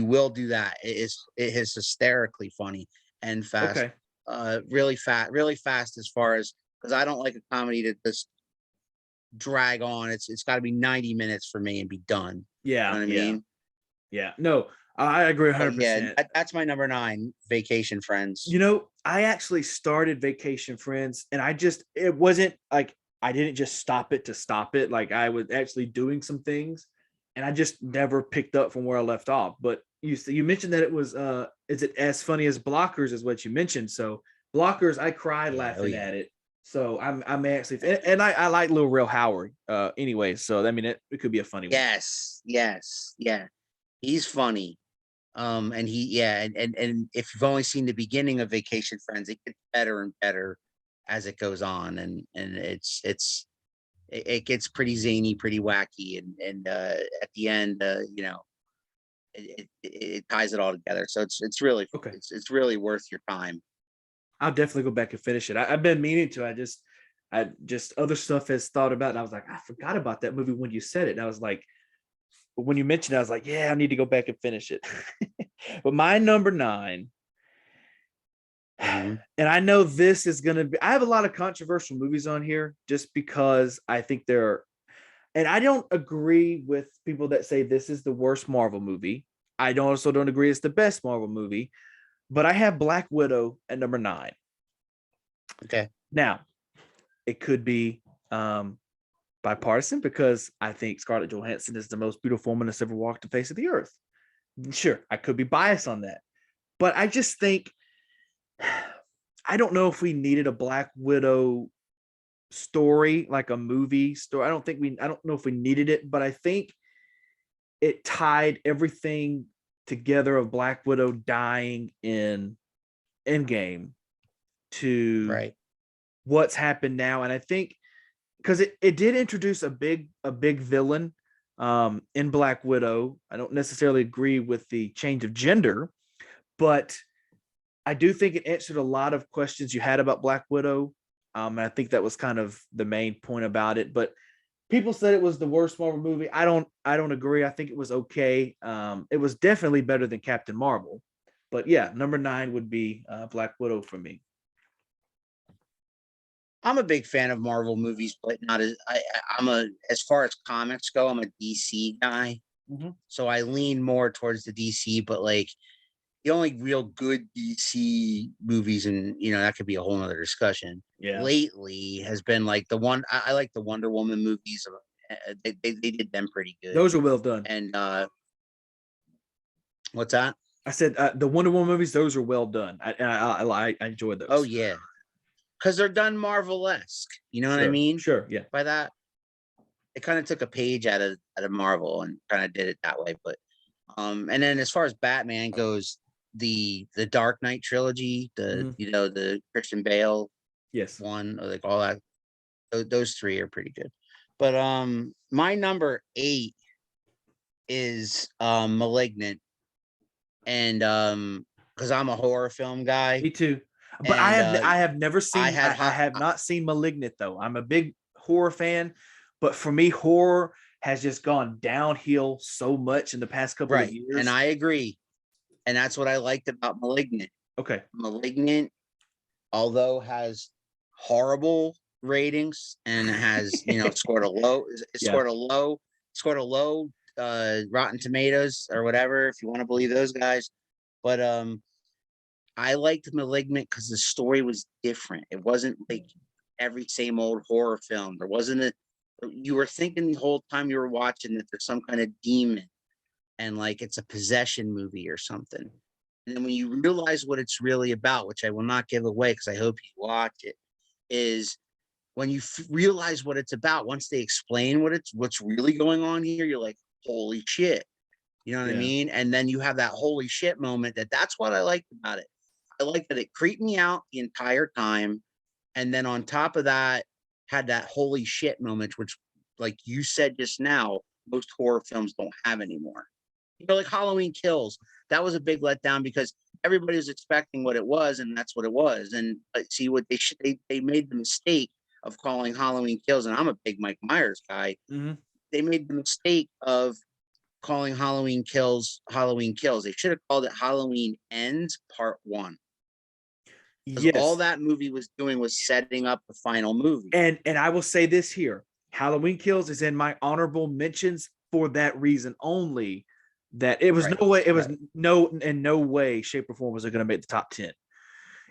will do that. It is hysterically funny and fast. Okay. Really fast as far as, because I don't like a comedy to just drag on. It's got to be 90 minutes for me and be done. Yeah. You know what I mean? Yeah. No, I agree 100%. Yeah, that's my number 9, Vacation Friends. I actually started Vacation Friends, and it wasn't like I didn't just stop it to stop it. Like, I was actually doing some things, and I just never picked up from where I left off. But you mentioned that it was is it as funny as Blockers is what you mentioned. So Blockers, I cried laughing at it. So I'm actually, and I like Lil Rel Howard anyway. So I mean, it could be a funny one. Yes, yeah, he's funny. And and if you've only seen the beginning of Vacation Friends, it gets better and better as it goes on, and it gets pretty zany, pretty wacky, and at the end, it ties it all together. So it's really okay. It's really worth your time. I'll definitely go back and finish it. I've been meaning to. I just other stuff has thought about, and I was like, I forgot about that movie when you said it. And I was like, when you mentioned it, I was like, yeah, I need to go back and finish it. But my number 9, and I know this is going to be, I have a lot of controversial movies on here just because I think and I don't agree with people that say this is the worst Marvel movie. I also don't agree it's the best Marvel movie, but I have Black Widow at number 9. Okay. Now, it could be bipartisan because I think Scarlett Johansson is the most beautiful woman that's ever walked the face of the earth. Sure, I could be biased on that, but I just think, I don't know if we needed a Black Widow story, like a movie story. I don't know if we needed it, but I think it tied everything together of Black Widow dying in Endgame to what's happened now. And I think because it did introduce a big villain in Black Widow. I don't necessarily agree with the change of gender, but I do think it answered a lot of questions you had about Black Widow. And I think that was kind of the main point about it. But people said it was the worst Marvel movie. I don't agree. I think it was okay. It was definitely better than Captain Marvel. But yeah, number 9 would be Black Widow for me. I'm a big fan of Marvel movies, but not as far as comics go, I'm a DC guy. So I lean more towards the DC, but like the only real good DC movies, and that could be a whole nother discussion. Yeah. Lately has been like the one I like the Wonder Woman movies. They did them pretty good. Those are well done. And what's that? I said the Wonder Woman movies; those are well done. I enjoyed those. Oh yeah, because they're done Marvel-esque. You know what I mean? Sure, yeah. By that, it kind of took a page out of Marvel and kind of did it that way. But and then as far as Batman goes, the Dark Knight trilogy, the Christian Bale Yes. one, like all that, those three are pretty good. But my number 8 is Malignant, and because I'm a horror film guy. Me too. But And, I have never seen I I had hot- have not seen Malignant though. I'm a big horror fan, but for me, horror has just gone downhill so much in the past couple of right, years. and I agree, and that's what I liked about Malignant. Okay. Malignant, although has horrible ratings and has scored a low, scored a low Rotten Tomatoes or whatever, if you want to believe those guys. But I liked Malignant because the story was different. It wasn't like every same old horror film. There wasn't a. You were thinking the whole time you were watching that there's some kind of demon, and like it's a possession movie or something. And then when you realize what it's really about, which I will not give away because I hope you watch it, is when you realize what it's about. Once they explain what's really going on here, you're like, holy shit. You know what I mean? And then you have that holy shit moment. That's what I liked about it. I liked that it creeped me out the entire time. And then on top of that, had that holy shit moment, which, like you said just now, most horror films don't have anymore. Like Halloween Kills. That was a big letdown because everybody was expecting what it was, and that's what it was. And see what they made the mistake of calling Halloween Kills, and I'm a big Mike Myers guy. Mm-hmm. They made the mistake of calling Halloween Kills Halloween Kills. They should have called it Halloween Ends Part 1. Yes. All that movie was doing was setting up the final movie. And I will say this here. Halloween Kills is in my honorable mentions for that reason only, that it was in no way, shape, or form was it going to make the top 10.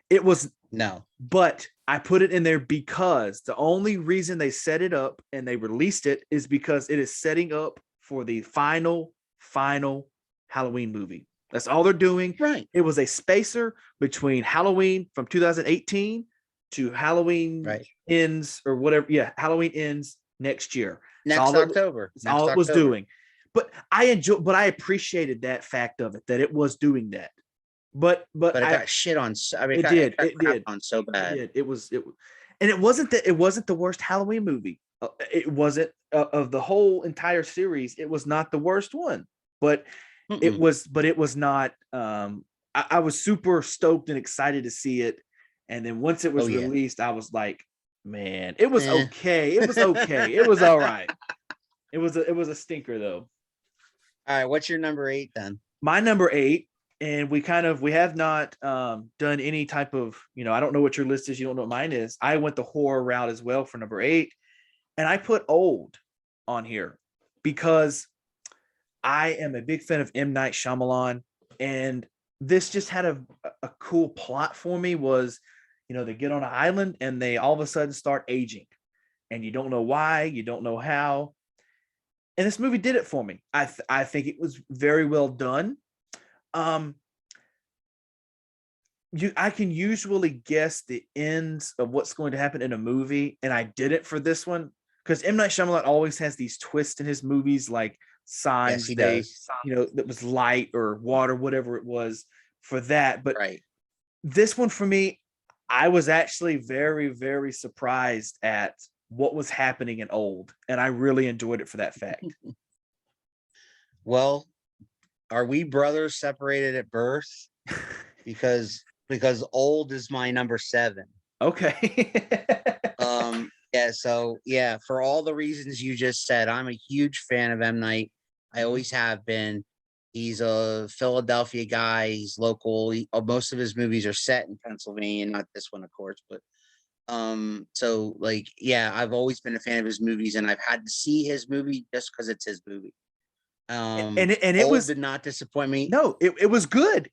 It was no. But I put it in there because the only reason they set it up and they released it is because it is setting up for the final Halloween movie. That's all they're doing. Right. It was a spacer between Halloween from 2018 to Halloween ends or whatever. Yeah, Halloween ends next year. Next October. That's all it was doing. But I appreciated that fact of it, that it was doing that. But it got shit on. I mean, it did on so bad. It was, and it wasn't the worst Halloween movie. It wasn't of the whole entire series. It was not the worst one, but it was not. I was super stoked and excited to see it, and then once it was released, I was like, man, it was okay. It was okay. It was all right. It was a stinker though. All right, what's your number 8 then? My number 8. And we have not done any type of, I don't know what your list is. You don't know what mine is. I went the horror route as well for number 8. And I put Old on here because I am a big fan of M. Night Shyamalan. And this just had a cool plot for me was, they get on an island and they all of a sudden start aging. And you don't know why, you don't know how. And this movie did it for me. I think it was very well done. I can usually guess the ends of what's going to happen in a movie, and I did it for this one because M. Night Shyamalan always has these twists in his movies, like signs that was light or water, whatever it was for that. But this one for me, I was actually very, very surprised at what was happening in Old, and I really enjoyed it for that fact. Well, are we brothers separated at birth? Because Old is my number 7. Okay. For all the reasons you just said, I'm a huge fan of M. Night. I always have been. He's a Philadelphia guy. He's local. Most of his movies are set in Pennsylvania, not this one, of course, but I've always been a fan of his movies, and I've had to see his movie just because it's his movie. It did not disappoint me. No, it was good.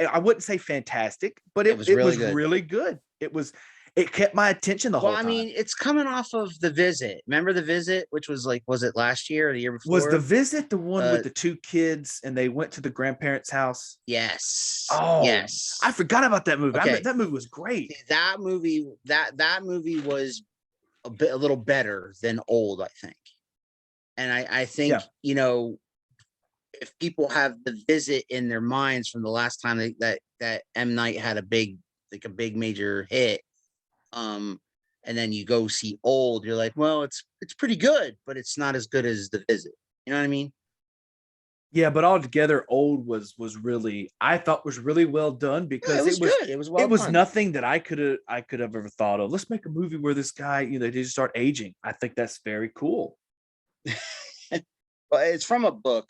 I wouldn't say fantastic, but it was really good. It was, it kept my attention the whole Well, I time. mean, it's coming off of The Visit. Remember The Visit, which was like, was it last year or the year before? Was The Visit the one Uh, with the two kids and they went to the grandparents' house? Yes. Oh, Yes. I forgot about that movie. Okay. That movie was great. That movie was a little better than Old, I think. And I think, if people have The Visit in their minds from the last time that M. Night had a big major hit, and then you go see Old, you're like, well, it's pretty good, but it's not as good as The Visit. You know what I mean? Yeah, but altogether, Old was really, I thought was really well done because it was good. It was well it was done. nothing that I could have ever thought of. Let's make a movie where this guy, they just start aging. I think that's very cool. But it's from a book.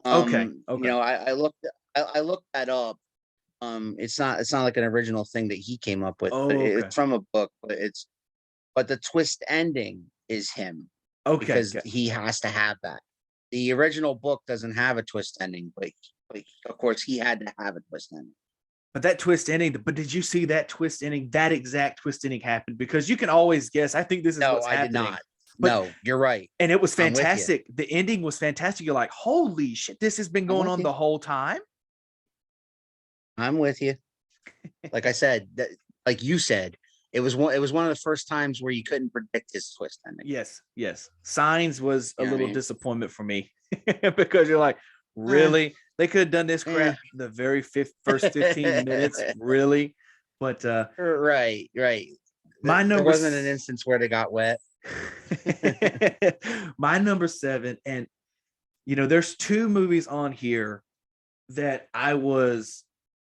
Okay. I looked that up. It's not like an original thing that he came up with. Oh, But okay. it's from a book, but the twist ending is him. Okay. Because he has to have that. The original book doesn't have a twist ending, but of course he had to have a twist ending. But that twist ending, but did you see that twist ending? That exact twist ending happened because you can always guess. I think this is what's happening. No, I did not. But, no, you're right. And it was fantastic. The ending was fantastic. You're like, holy shit, this has been going on the whole time. I'm with you. Like I said, like you said, it was one of the first times where you couldn't predict his twist ending. Yes. Signs was a little disappointment for me because you're like, really? They could have done this crap the very first 15 minutes, really? But right. My number there wasn't an instance where they got wet. My number 7, and there's 2 movies on here that I was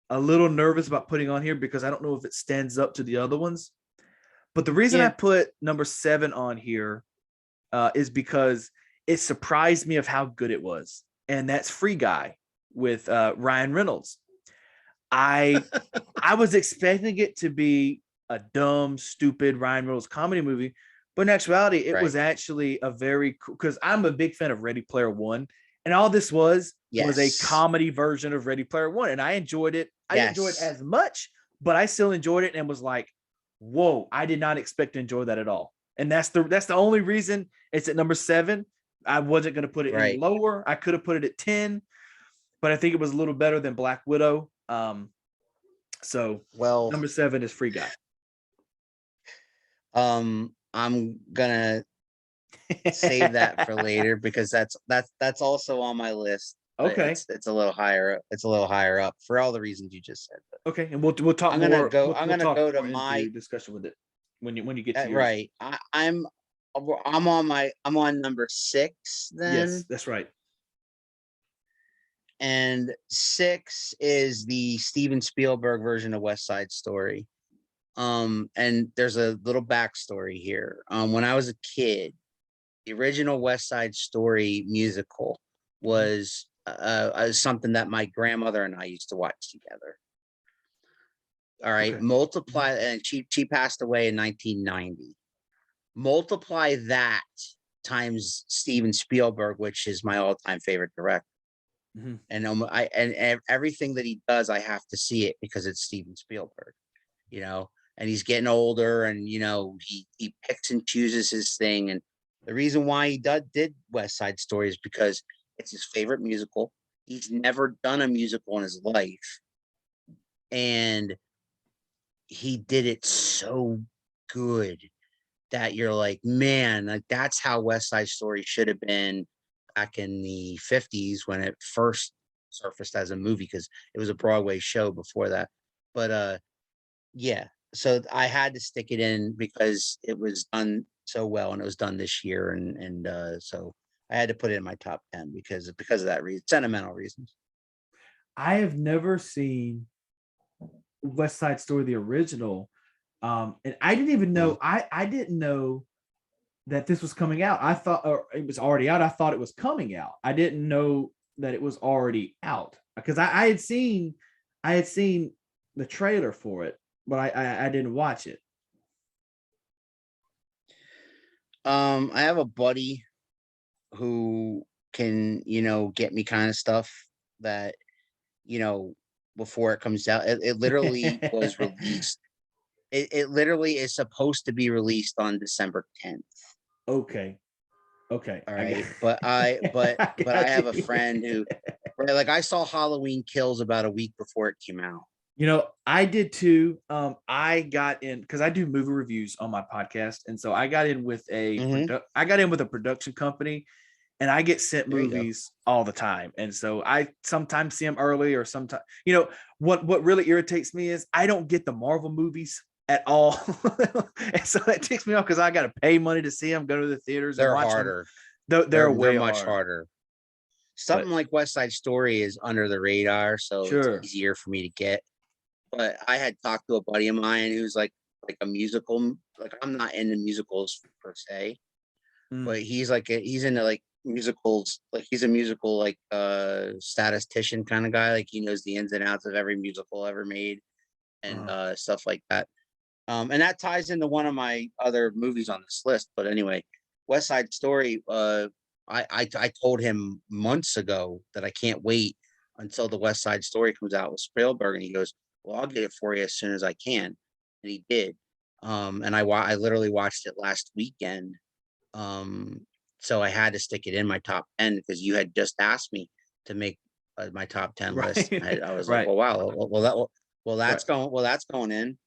a little nervous about putting on here because I don't know if it stands up to the other ones. But the reason I put number 7 on here is because it surprised me of how good it was. And that's Free Guy with Ryan Reynolds. I was expecting it to be a dumb, stupid Ryan Reynolds comedy movie. But in actuality, it was actually a very cool, because I'm a big fan of Ready Player One. And all this was a comedy version of Ready Player One. And I enjoyed it. I didn't enjoy it as much, but I still enjoyed it and was like, whoa, I did not expect to enjoy that at all. And that's the only reason it's at number 7. I wasn't going to put it any lower. I could have put it at 10, but I think it was a little better than Black Widow. So number 7 is Free Guy. I'm gonna save that for later because that's also on my list. Okay, it's a little higher. It's a little higher up for all the reasons you just said. But okay, and we'll talk. I'm gonna go to my discussion with it when you get to yours. Right. I'm on number 6 then. Yes, that's right. And 6 is the Steven Spielberg version of West Side Story. And there's a little backstory here. When I was a kid, the original West Side Story musical was something that my grandmother and I used to watch together. All right, multiply, and she passed away in 1990. Multiply that times Steven Spielberg, which is my all-time favorite director. Mm-hmm. And everything that he does, I have to see it because it's Steven Spielberg, and he's getting older, and he picks and chooses his thing. And the reason why he did West Side Story is because it's his favorite musical. He's never done a musical in his life, and he did it so good that you're like, man, like that's how West Side Story should have been back in the 50s when it first surfaced as a movie, because it was a Broadway show before that. But so I had to stick it in because it was done so well, and it was done this year, and so I had to put it in my top 10 because of that reason, sentimental reasons. I have never seen West Side Story, the original, and I didn't even know. I didn't know that this was coming out. I thought it was already out. I thought it was coming out. I didn't know that it was already out because I had seen the trailer for it, but I didn't watch it. I have a buddy who can, get me kind of stuff that, before it comes out. It literally was released. It literally is supposed to be released on December 10th. Okay. All right. But I have a friend who, right, like I saw Halloween Kills about a week before it came out. I did too. I got in because I do movie reviews on my podcast, and so I got in with a production company, and I get sent movies all the time. And so I sometimes see them early, or sometimes, what really irritates me is I don't get the Marvel movies at all. And so that ticks me off because I got to pay money to see them, go to the theaters and They're watch harder. them. They're way much hard. harder. Something like West Side Story is under the radar, so Sure. it's easier for me to get. But I had talked to a buddy of mine who's like a musical, like I'm not into musicals per se, but he's into like musicals, like he's a musical like statistician kind of guy, like he knows the ins and outs of every musical ever made and stuff like that. And that ties into one of my other movies on this list. But anyway, West Side Story, I told him months ago that I can't wait until the West Side Story comes out with Spielberg, and he goes, "Well, I'll get it for you as soon as I can," and he did. And I literally watched it last weekend. So I had to stick it in my top 10 because you had just asked me to make my top 10 list. I was like, "Well, wow, that's going in."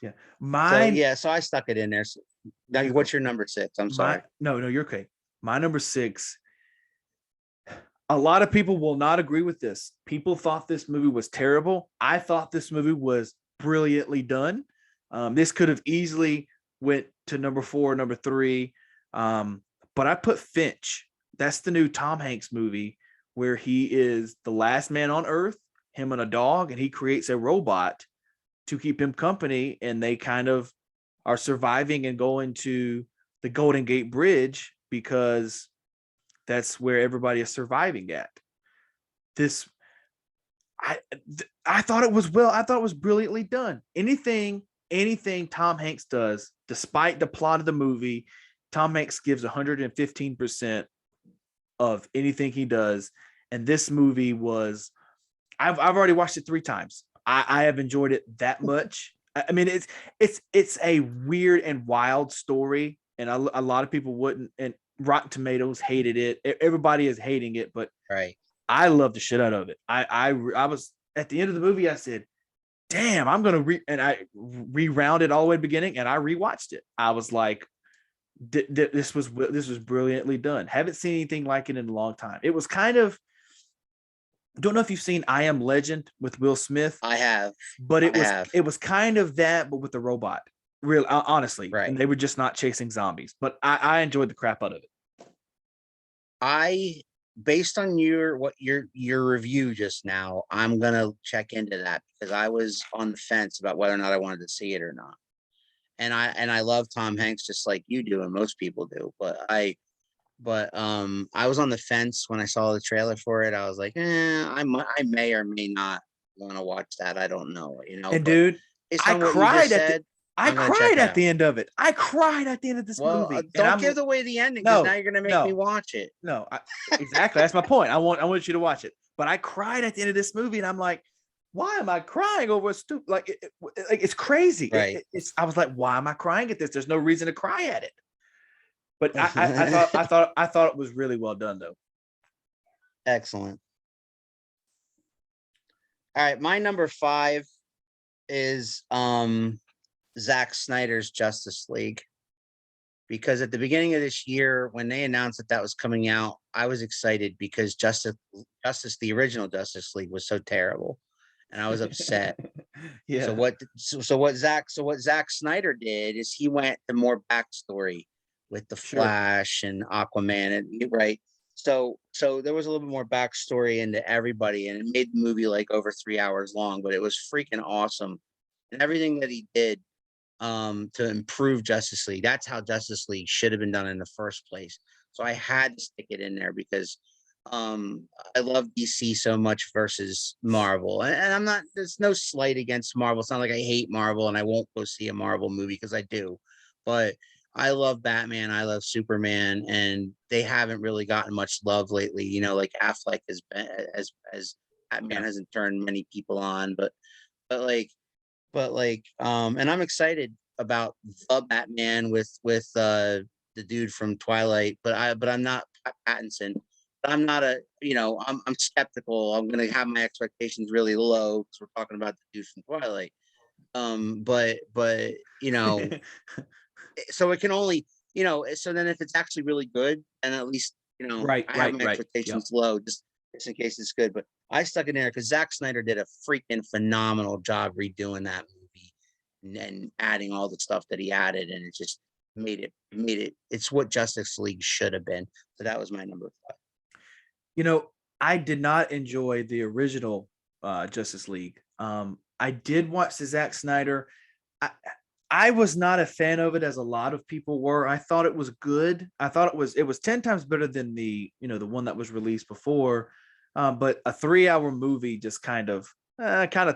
Yeah, mine. So I stuck it in there. So now, what's your number 6? I'm sorry. No, you're okay. My number 6. A lot of people will not agree with this. People thought this movie was terrible. I thought this movie was brilliantly done. This could have easily went to number 4, number 3. But I put Finch. That's the new Tom Hanks movie where he is the last man on Earth, him and a dog, and he creates a robot to keep him company, and they kind of are surviving and going to the Golden Gate Bridge because that's where everybody is surviving at. I thought it was brilliantly done. Anything Tom Hanks does, despite the plot of the movie, Tom Hanks gives 115% of anything he does. And this movie was, I've already watched it 3 times. I have enjoyed it that much. I mean, it's a weird and wild story, and a lot of people wouldn't. And Rotten Tomatoes hated it. Everybody is hating it, but I love the shit out of it. I was at the end of the movie. I said, "Damn, I'm gonna I rewound all the way to the beginning, and I rewatched it. I was like, this was brilliantly done. Haven't seen anything like it in a long time. It was kind of." Don't know if you've seen I Am Legend with Will Smith. I have, but it was kind of that, but with the robot. Real, honestly, and they were just not chasing zombies. But I enjoyed the crap out of it. Based on your review just now, I'm gonna check into that because I was on the fence about whether or not I wanted to see it or not. And I love Tom Hanks just like you do and most people do, but I was on the fence when I saw the trailer for it. I was like, I may or may not want to watch that. I don't know, And dude, I cried at the end of it. I cried at the end of this movie. Don't give away the ending because now you're gonna make me watch it. No, exactly. That's my point. I want you to watch it. But I cried at the end of this movie, and I'm like, why am I crying over a stupid? Like it's crazy. Right. I was like, why am I crying at this? There's no reason to cry at it. But I thought it was really well done, though. Excellent. All right, my number 5 is Zack Snyder's Justice League, because at the beginning of this year, when they announced that was coming out, I was excited because the original Justice League was so terrible, and I was upset. Yeah. So what Zack Snyder did is he went to more backstory with the Flash and Aquaman, and right. So there was a little bit more backstory into everybody, and it made the movie like over 3 hours long, but it was freaking awesome. And everything that he did to improve Justice League, that's how Justice League should have been done in the first place. So I had to stick it in there because I love DC so much versus Marvel. And there's no slight against Marvel. It's not like I hate Marvel and I won't go see a Marvel movie because I do. But I love Batman. I love Superman, and they haven't really gotten much love lately. Like Affleck as Batman hasn't turned many people on, but like but like, and I'm excited about the Batman with the dude from Twilight, but I'm not Pattinson. I'm not I'm skeptical. I'm gonna have my expectations really low because we're talking about the dude from Twilight. But so it can only, so then if it's actually really good, then at least, Right, I have right, my right. Yep. expectations low just in case it's good. But I stuck in there because Zack Snyder did a freaking phenomenal job redoing that movie and adding all the stuff that he added, and it just it's what Justice League should have been. So that was my number 5. I did not enjoy the original Justice League. I did watch the Zack Snyder. I was not a fan of it as a lot of people were. I thought it was good. I thought it was 10 times better than the one that was released before. But a 3-hour movie just kind of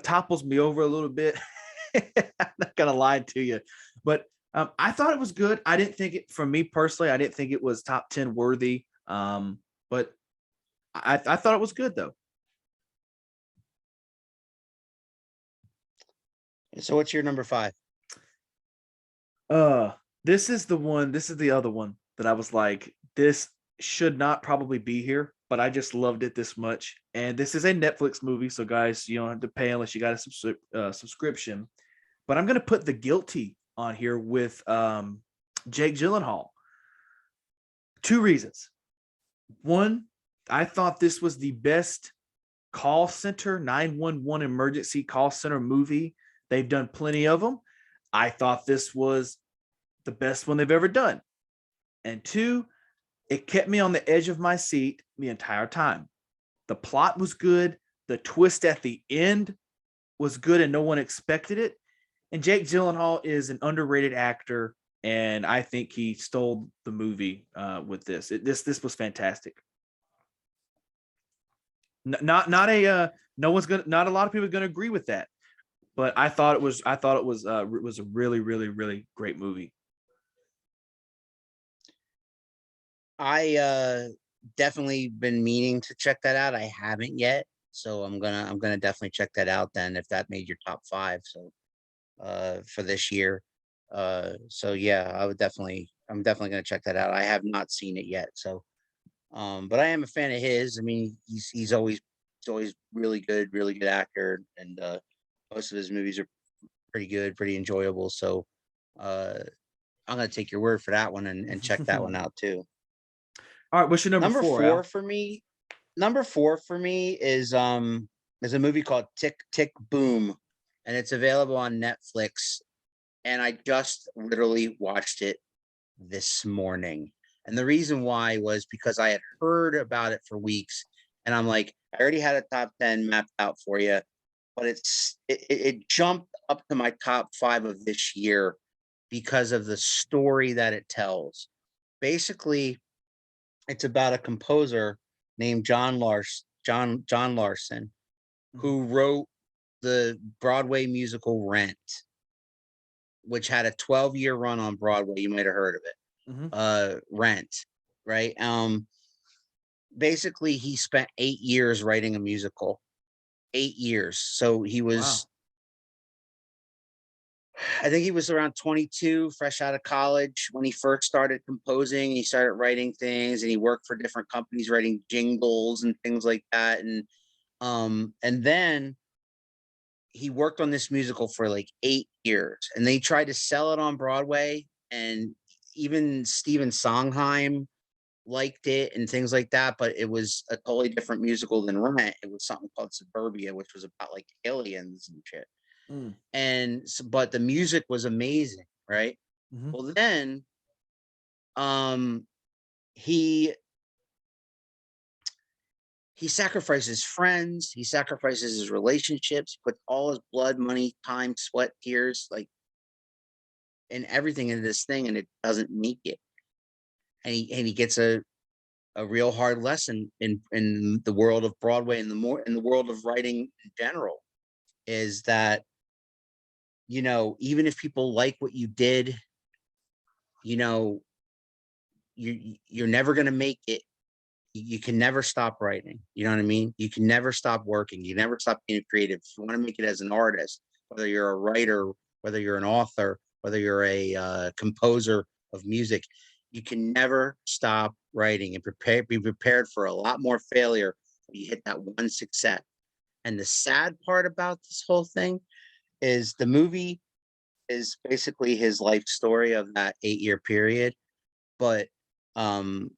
topples me over a little bit. I'm not gonna lie to you, but I thought it was good. I didn't think it, for me personally, I didn't think it was top 10 worthy. But I thought it was good though. So what's your number 5? This is the other one that I was like, this should not probably be here, but I just loved it this much. And this is a Netflix movie, so guys, you don't have to pay unless you got a subscription. But I'm gonna put The Guilty on here with Jake Gyllenhaal. 2 reasons. One, I thought this was the best call center 911 emergency call center movie. They've done plenty of them. I thought this was the best one they've ever done. And 2, it kept me on the edge of my seat the entire time. The plot was good. The twist at the end was good and no one expected it. And Jake Gyllenhaal is an underrated actor, and I think he stole the movie with this. This was fantastic. Not a not a lot of people are gonna agree with that, but I thought it was a really, really, really great movie. I definitely been meaning to check that out. I haven't yet, so I'm gonna definitely check that out then if that made your top 5. So for this year. So yeah, I'm definitely gonna check that out. I have not seen it yet. So but I am a fan of his. I mean, he's always really good actor, and most of his movies are pretty good, pretty enjoyable. So I'm gonna take your word for that one and check that one out too. All right, what's your number Number 4, 4 Al? for me, number 4 for me is a movie called Tick Tick Boom, and it's available on Netflix. And I just literally watched it this morning. And the reason why was because I had heard about it for weeks, and I'm like, I already had a top 10 mapped out for you, but it jumped up to my top 5 of this year because of the story that it tells. Basically, it's about a composer named John Larson, who wrote the Broadway musical Rent, which had a 12-year run on Broadway. You might have heard of it. Rent, right? Basically he spent 8 years writing a musical. 8 years. So he Wow. was, I think he was around 22, fresh out of college when he first started composing. He started writing things, and he worked for different companies writing jingles and things like that. And then he worked on this musical for like 8 years, and they tried to sell it on Broadway, and even Stephen Sondheim liked it and things like that, but it was a totally different musical than Rent. It was something called Suburbia, which was about like aliens and shit. And so, but the music was amazing, right? Well, then he sacrifices friends, he sacrifices his relationships, he puts all his blood, money, time, sweat, tears, like, and everything into this thing, and it doesn't make it. And he gets a real hard lesson in the world of Broadway and in the world of writing in general, is that, even if people like what you did, you're never going to make it. You can never stop writing. You know what I mean? You can never stop working. You never stop being creative. If you want to make it as an artist, whether you're a writer, whether you're an author, whether you're a composer of music, you can never stop writing and be prepared for a lot more failure when you hit that one success. And the sad part about this whole thing is the movie is basically his life story of that 8-year period. But the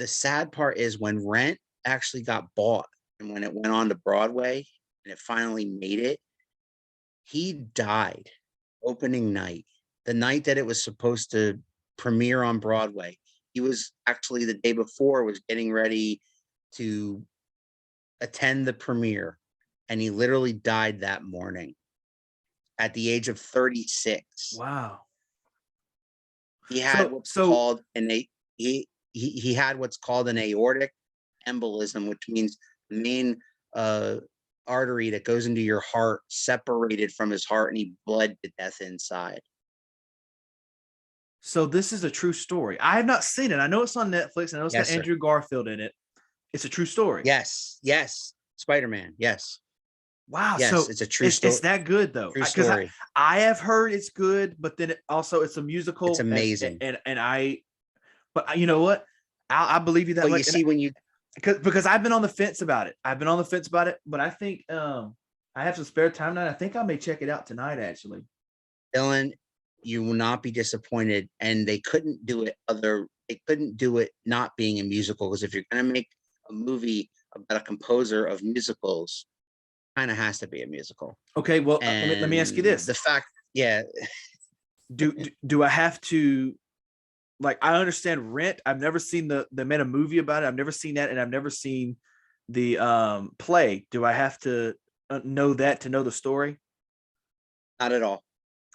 sad part is when Rent actually got bought and when it went on to Broadway and it finally made it, he died opening night, the night that it was supposed to premiere on Broadway. He was actually the day before was getting ready to attend the premiere, and he literally died that morning at the age of 36. Wow. He had what's called he had what's called an aortic embolism, which means the main artery that goes into your heart separated from his heart, and he bled to death inside. So this is a true story. I have not seen it. I know it's on Netflix. I know it's got Andrew Garfield in it. It's a true story. Yes. Spider-Man. Yes. Wow. Yes, so it's a true story. It's that good though. True story. I have heard it's good, but then it's a musical. It's amazing. But you know what? I believe you that well, much. You see, when you because I've been on the fence about it. But I think I have some spare time tonight. I think I may check it out tonight, actually. Dylan, you will not be disappointed. And they couldn't do it not being a musical, because if you're going to make a movie about a composer of musicals, kind of has to be a musical. Okay, well, let me ask you this: do I have to? Like, I understand Rent. I've never seen they made a movie about it. I've never seen that, and I've never seen the play. Do I have to know that to know the story? Not at all.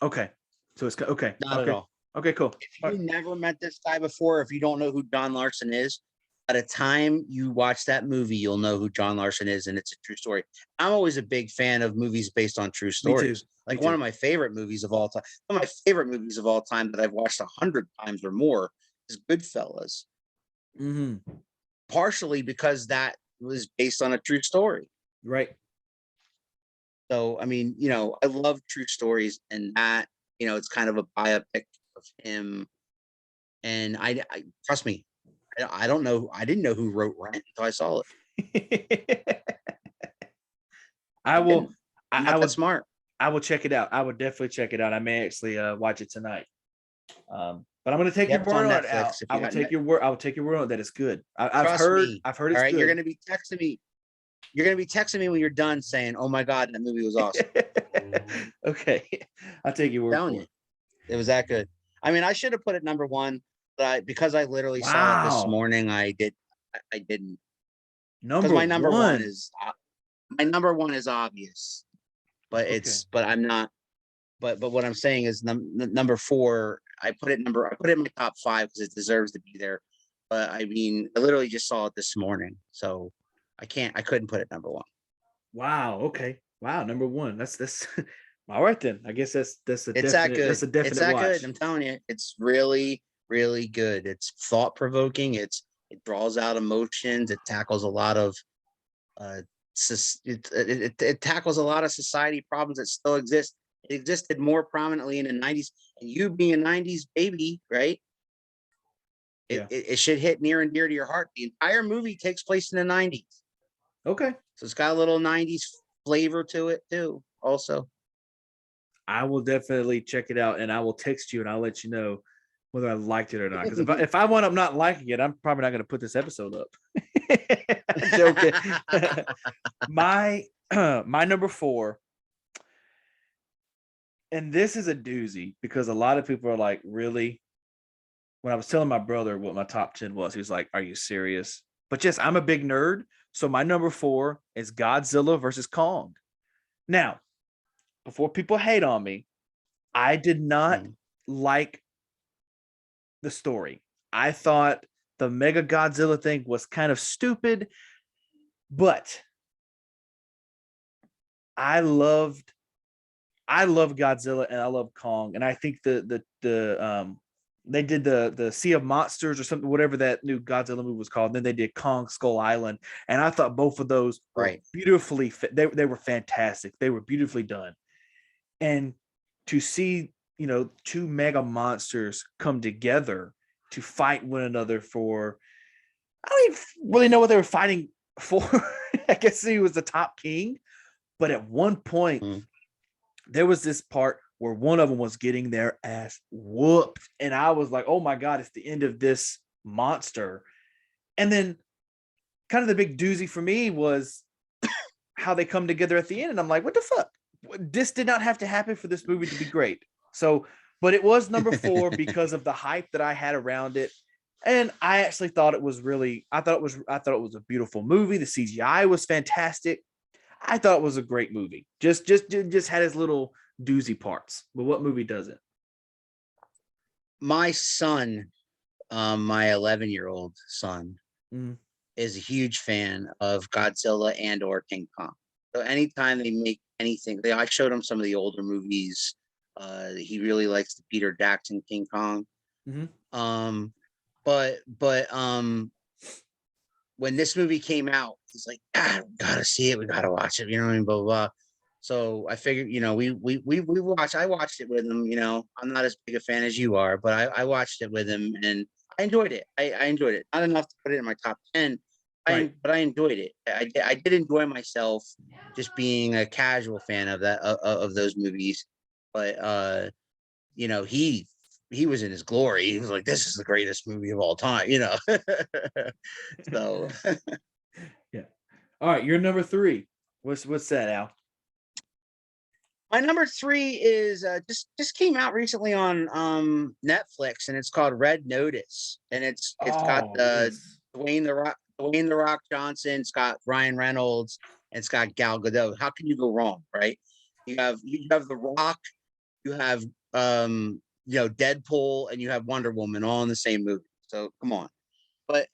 Okay, so it's okay. Not at all. Okay, cool. If you never met this guy before, if you don't know who John Larson is, by the time you watch that movie, you'll know who John Larson is, and it's a true story. I'm always a big fan of movies based on true stories. Like one of my favorite movies of all time. One of my favorite movies of all time that I've watched 100 times or more is Goodfellas. Mm-hmm. Partially because that was based on a true story. Right. So, I mean, I love true stories, and that, it's kind of a biopic of him. And I trust me, I don't know. I didn't know who wrote Rent until I saw it. I will. I was smart. I will check it out. I would definitely check it out. I may actually watch it tonight. But I'm going to take your word on it. I will take your word. I will take your word on that. It's good. I've heard. I've heard it's good. You're going to be texting me. You're going to be texting me when you're done, saying, "Oh my God, that movie was awesome." Okay, I'll take your word for it. It was that good. I mean, I should have put it number one, but because I literally saw it this morning, I didn't. My number one is obvious, but I'm not. But what I'm saying is number 4. I put it in my top 5 because it deserves to be there. But I mean, I literally just saw it this morning, so I couldn't put it number 1. Wow. Okay. Wow. Number 1. That's all right then. I guess that's a definite. That good. That's a definite It's that watch. good. I'm telling you, it's really, really good. It's thought provoking. It draws out emotions. It tackles a lot of it tackles a lot of society problems that still exist. It existed more prominently in the 90s, and you being a 90s baby, right? It should hit near and dear to your heart. The entire movie takes place in the 90s. Okay. So it's got a little 90s flavor to it too, also. I will definitely check it out, and I will text you, and I'll let you know whether I liked it or not. Because if I wind up not liking it, I'm probably not going to put this episode up. Joking. My number 4, and this is a doozy because a lot of people are like, really? When I was telling my brother what my top 10 was, he was like, "Are you serious?" But yes, I'm a big nerd. So my number 4 is Godzilla versus Kong. Now, before people hate on me, I did not like the story. I thought the Mega Godzilla thing was kind of stupid, but I love Godzilla and I love Kong, and I think the they did the Sea of Monsters or something, whatever that new Godzilla movie was called. And then they did Kong Skull Island, and I thought both of those were Right. beautifully. They were fantastic. They were beautifully done, and to see two mega monsters come together to fight one another for, I don't even really know what they were fighting for. I guess he was the top king, but at one point there was this part where one of them was getting their ass whooped. And I was like, oh my God, it's the end of this monster. And then kind of the big doozy for me was how they come together at the end. And I'm like, what the fuck? This did not have to happen for this movie to be great. So, but it was number 4 because of the hype that I had around it. And I actually thought it was I thought it was a beautiful movie. The CGI was fantastic. I thought it was a great movie. Just had its little doozy parts. But what movie doesn't? My son, my 11-year-old son, is a huge fan of Godzilla and or King Kong. So anytime they make anything, I showed him some of the older movies. He really likes the Peter Jackson King Kong. But when this movie came out, he's like, we gotta see it, we gotta watch it, you know what I mean, blah blah blah. So I figured, we watched. I watched it with him. I'm not as big a fan as you are, but I watched it with him and I enjoyed it. I enjoyed it. Not enough to put it in my top 10, Right. but I enjoyed it. I did enjoy myself just being a casual fan of that of those movies. But he was in his glory. He was like, this is the greatest movie of all time, So yeah. All right, you're number 3. What's that, Al? my number 3 is just came out recently on Netflix, and it's called Red Notice, and it's got Yes. Dwayne the Rock Johnson, it's got Ryan Reynolds, and it's got Gal Gadot. How can you go wrong, right? You have The Rock, you have Deadpool, and you have Wonder Woman all in the same movie. So come on. But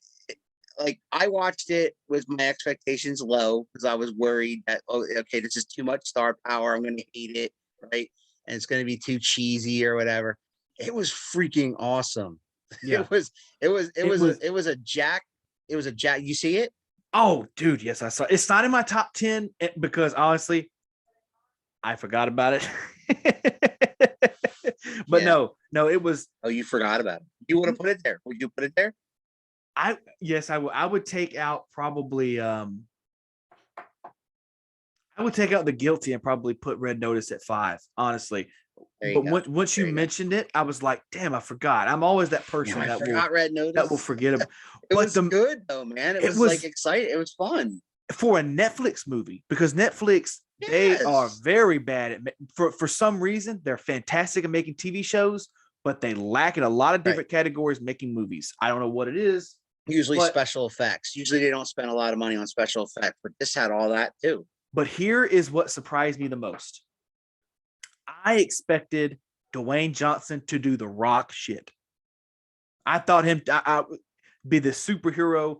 I watched it with my expectations low because I was worried that, okay, this is too much star power, I'm going to hate it, right? And it's going to be too cheesy or whatever. It was freaking awesome. Yeah. It was a Jack. You see it? Oh, dude, yes, I saw. It's not in my top 10 because honestly, I forgot about it. But Yeah. no, it was. Oh, you forgot about it. You want to put it there? Would you put it there? Yes, I would. I would take out probably. I would take out The Guilty and probably put Red Notice at 5. Honestly, but once you mentioned it, I was like, damn, I forgot. I'm always that person I forgot Red Notice. that will forget it. It was good though, man. It was like exciting. It was fun for a Netflix movie because Netflix. Yes. They are very bad at for some reason. They're fantastic at making TV shows, but they lack in a lot of different categories making movies. I don't know what it is. Usually special effects. Usually they don't spend a lot of money on special effects, but this had all that too. But here is what surprised me the most. I expected Dwayne Johnson to do the Rock shit. I thought him I be the superhero,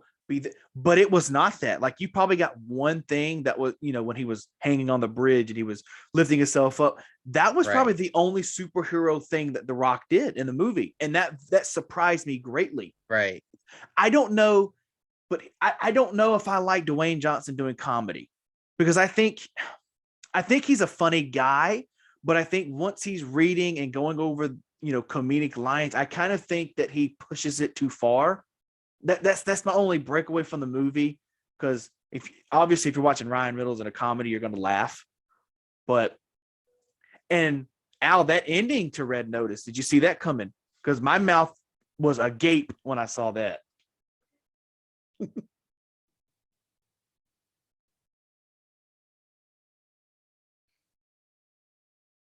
but it was not that. Like you probably got one thing that was, when he was hanging on the bridge and he was lifting himself up. That was probably the only superhero thing that The Rock did in the movie. And that surprised me greatly. Right. I don't know, but I don't know if I like Dwayne Johnson doing comedy because I think he's a funny guy, but I think once he's reading and going over, comedic lines, I kind of think that he pushes it too far. That's my only breakaway from the movie because if you're watching Ryan Reynolds in a comedy, you're going to laugh. And Al, that ending to Red Notice, did you see that coming? Because my mouth was agape when I saw that.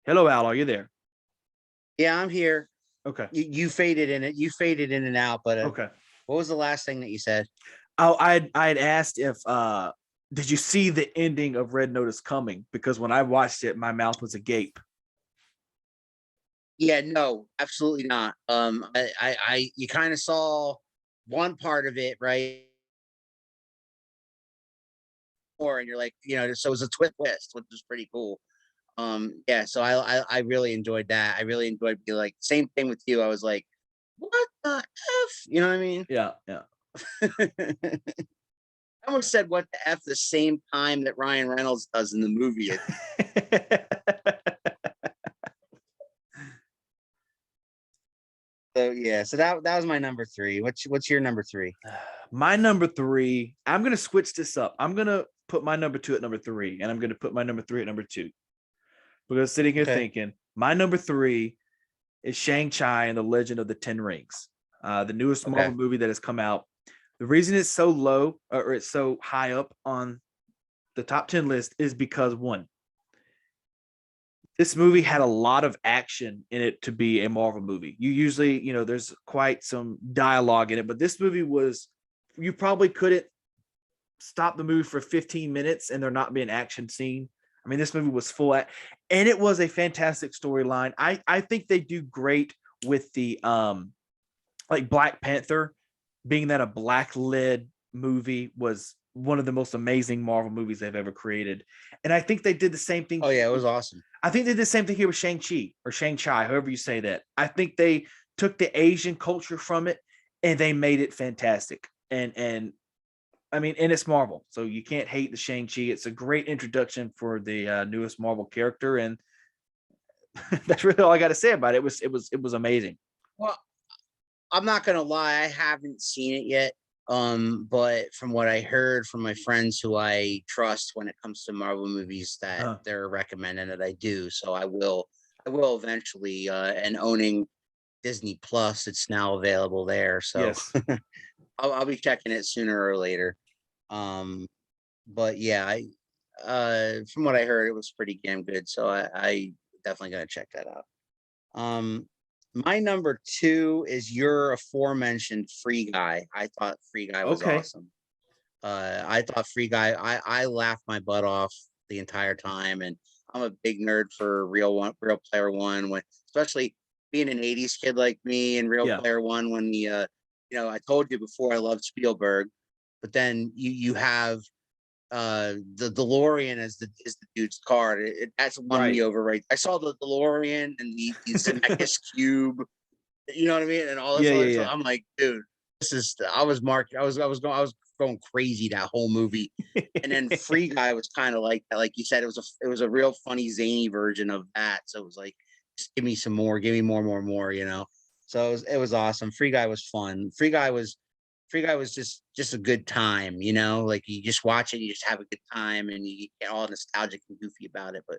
Hello, Al. Are you there? Yeah, I'm here. Okay. You faded in it. You faded in and out. But okay. What was the last thing that you said? Oh, I had asked if did you see the ending of Red Notice coming? Because when I watched it, my mouth was agape. Yeah, no, absolutely not. You kind of saw one part of it, right? And you're like, so it was a twist, which was pretty cool. Yeah, so I really enjoyed that. I really enjoyed being like, same thing with you. I was like, what the F? You know what I mean? Yeah, yeah. I almost said what the F the same time that Ryan Reynolds does in the movie. So yeah, so that was my number 3. What's your number 3? My number 3, I'm gonna switch this up. I'm gonna put my number 2 at number 3, and I'm gonna put my number 3 at number 2. Because sitting here thinking, my number 3 is Shang-Chi and the Legend of the Ten Rings, the newest Marvel movie that has come out. The reason it's so low, or it's so high up on the top 10 list, is because one, this movie had a lot of action in it to be a Marvel movie. You usually, there's quite some dialogue in it, but this movie you probably couldn't stop the movie for 15 minutes and there not be an action scene. I mean, this movie was full and it was a fantastic storyline. I think they do great with the like Black Panther, being that a black led movie was one of the most amazing Marvel movies they've ever created. And I think they did the same thing. Oh yeah, it was awesome. I think they did the same thing here with Shang-Chi or Shang-Chi, however you say that. I think they took the Asian culture from it and they made it fantastic. And I mean, and it's Marvel, so you can't hate the Shang-Chi. It's a great introduction for the newest Marvel character, and that's really all I got to say about it. It was amazing. Well, I'm not gonna lie, I haven't seen it yet. But from what I heard from my friends who I trust when it comes to Marvel movies, that they're recommending that I do. So I will eventually. And owning Disney Plus, it's now available there. So Yes. I'll be checking it sooner or later. But yeah, from what I heard, it was pretty damn good. So I definitely gonna check that out. My number 2 is your aforementioned Free Guy. I thought Free Guy was awesome. I thought Free Guy, I laughed my butt off the entire time, and I'm a big nerd for Real Player One, when especially being an 80s kid like me, and Real Player One, when the I told you before I love Spielberg, but then you have the DeLorean is the dude's car. That's won me over, right? I saw the DeLorean and the Zemeckis cube, you know what I mean, and all this other stuff. I'm like, dude, this is. I was going crazy that whole movie, and then Free Guy was kind of like that. Like you said, it was a real funny zany version of that. So it was like, just give me some more, give me more, So it was awesome. Free Guy was fun. Free Guy was just a good time, like you just watch it, you just have a good time, and you get all nostalgic and goofy about it. But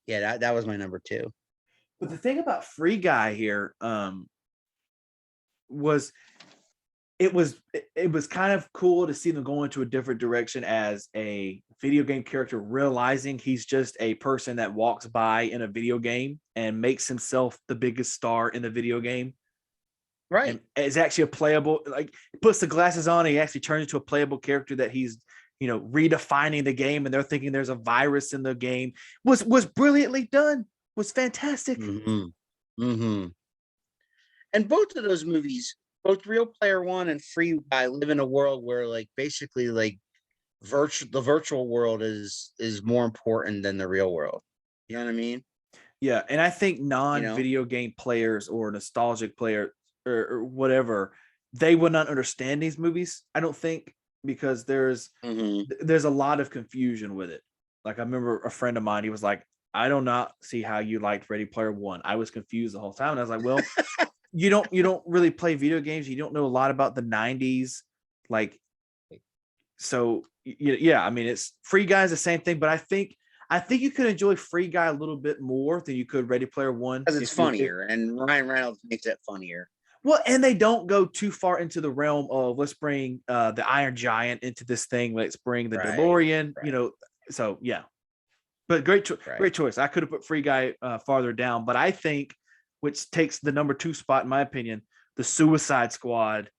yeah, that was my number 2. But the thing about Free Guy here was it was kind of cool to see them go into a different direction as a video game character, realizing he's just a person that walks by in a video game and makes himself the biggest star in the video game. Right. And it's actually a playable, like, he puts the glasses on and he actually turns into a playable character that he's, redefining the game, and they're thinking there's a virus in the game. Was brilliantly done. Was fantastic. And both of those movies, both Real Player One and Free Guy, live in a world where, like, basically, like, the virtual world is more important than the real world. You know what I mean? Yeah, and I think non-video game players or nostalgic players or whatever, they would not understand these movies, I don't think, because there's a lot of confusion with it. Like, I remember a friend of mine, he was like, I do not see how you liked Ready Player One. I was confused the whole time. And I was like, well, you don't really play video games. You don't know a lot about the 90s. Like, so yeah, I mean, it's Free Guy is the same thing, but I think you could enjoy Free Guy a little bit more than you could Ready Player One. Because it's funnier, and Ryan Reynolds makes it funnier. Well, and they don't go too far into the realm of, let's bring the Iron Giant into this thing. Let's bring the DeLorean, so yeah. But great choice. I could have put Free Guy farther down, but I think, which takes the number 2 spot, in my opinion, the Suicide Squad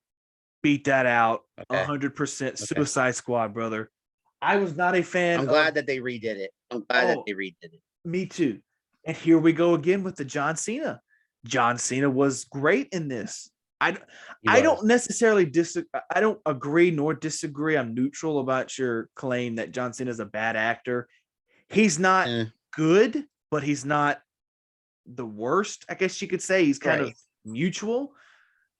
beat that out 100%. Suicide Squad, brother. I was not a fan. I'm glad that they redid it. Me too. And here we go again with the John Cena. John Cena was great in this. I don't necessarily I don't agree nor disagree. I'm neutral about your claim that John Cena is a bad actor. He's not good, but he's not the worst, I guess you could say. He's kind of mutual.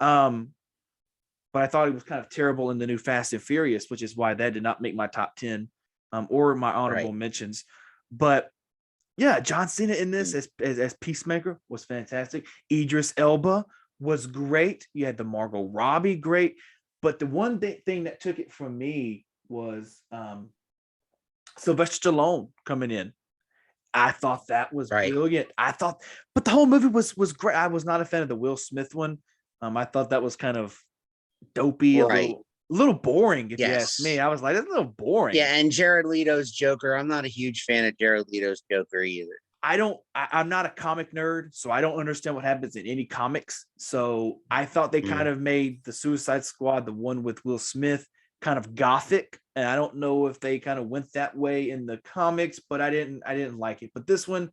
But I thought it was kind of terrible in the new Fast and Furious, which is why that did not make my top 10 or my honorable mentions. But yeah, John Cena in this as Peacemaker was fantastic. Idris Elba was great. You had the Margot Robbie great. But the one thing that took it from me was Sylvester Stallone coming in. I thought that was brilliant. But the whole movie was great. I was not a fan of the Will Smith one. I thought that was kind of dopey, a little boring, if you ask me. I was like, that's a little boring. Yeah, and Jared Leto's Joker. I'm not a huge fan of Jared Leto's Joker either. I'm not a comic nerd, so I don't understand what happens in any comics. So I thought they kind of made the Suicide Squad, the one with Will Smith, kind of gothic. And I don't know if they kind of went that way in the comics, but I didn't like it. But this one,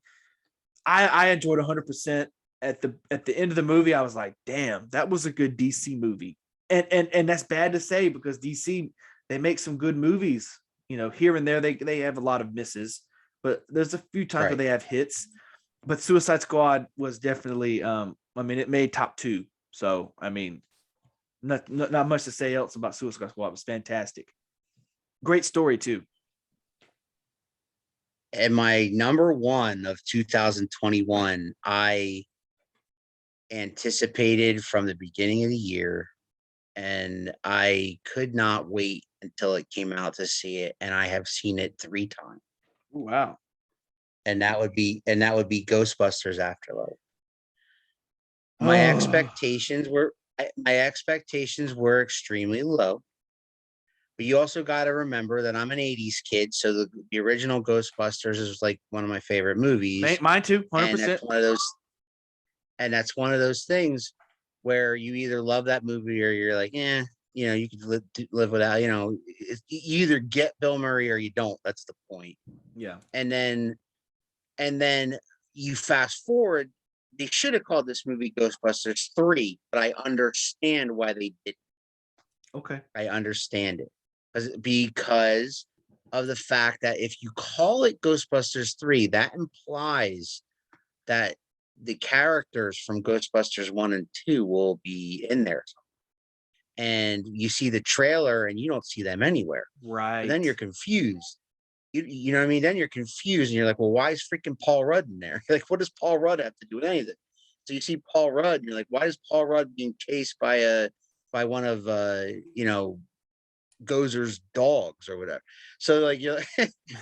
I enjoyed 100%. At the end of the movie, I was like, damn, that was a good DC movie. And that's bad to say because DC, they make some good movies, here and there. They have a lot of misses, but there's a few times where they have hits. But Suicide Squad was definitely, it made top 2. So, not much to say else about Suicide Squad. It was fantastic. Great story too. And my number 1 of 2021, I anticipated from the beginning of the year, and I could not wait until it came out to see it, and I have seen it 3 times. Wow. And that would be Ghostbusters Afterlife. My expectations were extremely low. But you also got to remember that I'm an 80s kid, so the original Ghostbusters is like one of my favorite movies. Mine too, 100%. And that's one of those things where you either love that movie or you're like, you could live without, you either get Bill Murray or you don't. That's the point. Yeah. And then you fast forward, they should have called this movie Ghostbusters 3, but I understand why they didn't. Okay. I understand it. Because of the fact that if you call it Ghostbusters 3, that implies that the characters from Ghostbusters 1 and 2 will be in there. And you see the trailer and you don't see them anywhere. Right. And then you're confused. You know what I mean? Then you're confused and you're like, well, why is freaking Paul Rudd in there? Like, what does Paul Rudd have to do with anything? So you see Paul Rudd and you're like, why is Paul Rudd being chased by one of Gozer's dogs or whatever? So like you're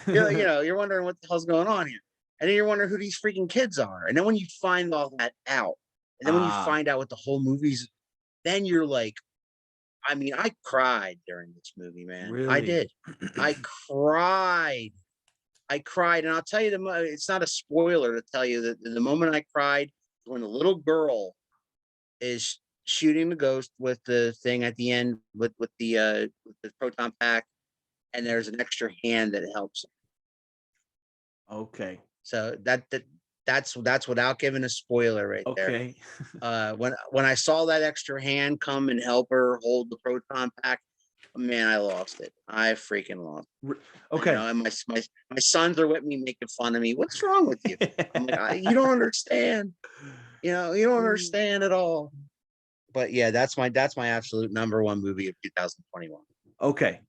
you're wondering what the hell's going on here. And then you're wondering who these freaking kids are. And then when you find all that out, and then when you find out what the whole movie's, then you're like, I cried during this movie, man. Really? I did. I cried. And I'll tell you, it's not a spoiler to tell you that the moment I cried when the little girl is shooting the ghost with the thing at the end with the proton pack, and there's an extra hand that helps. Okay. So that's without giving a spoiler right there. When I saw that extra hand come and help her hold the proton pack, man, I lost it. I freaking lost it. Okay. And my sons are with me making fun of me. What's wrong with you? I'm like, you don't understand. You don't understand at all. But yeah, that's my absolute number 1 movie of 2021. Okay.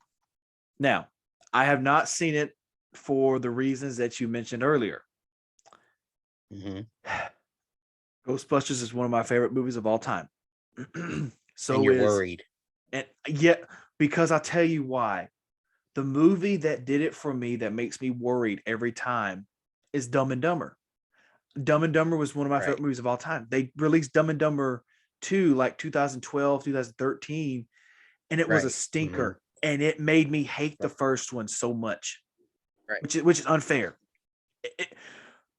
Now, I have not seen it for the reasons that you mentioned earlier. Mm-hmm. Ghostbusters is one of my favorite movies of all time. So and you're worried. And yeah, because I'll tell you why. The movie that did it for me that makes me worried every time is Dumb and Dumber. Dumb and Dumber was one of my favorite movies of all time. They released Dumb and Dumber 2 like 2012, 2013, and it was a stinker. Mm-hmm. And it made me hate the first one so much, which is unfair.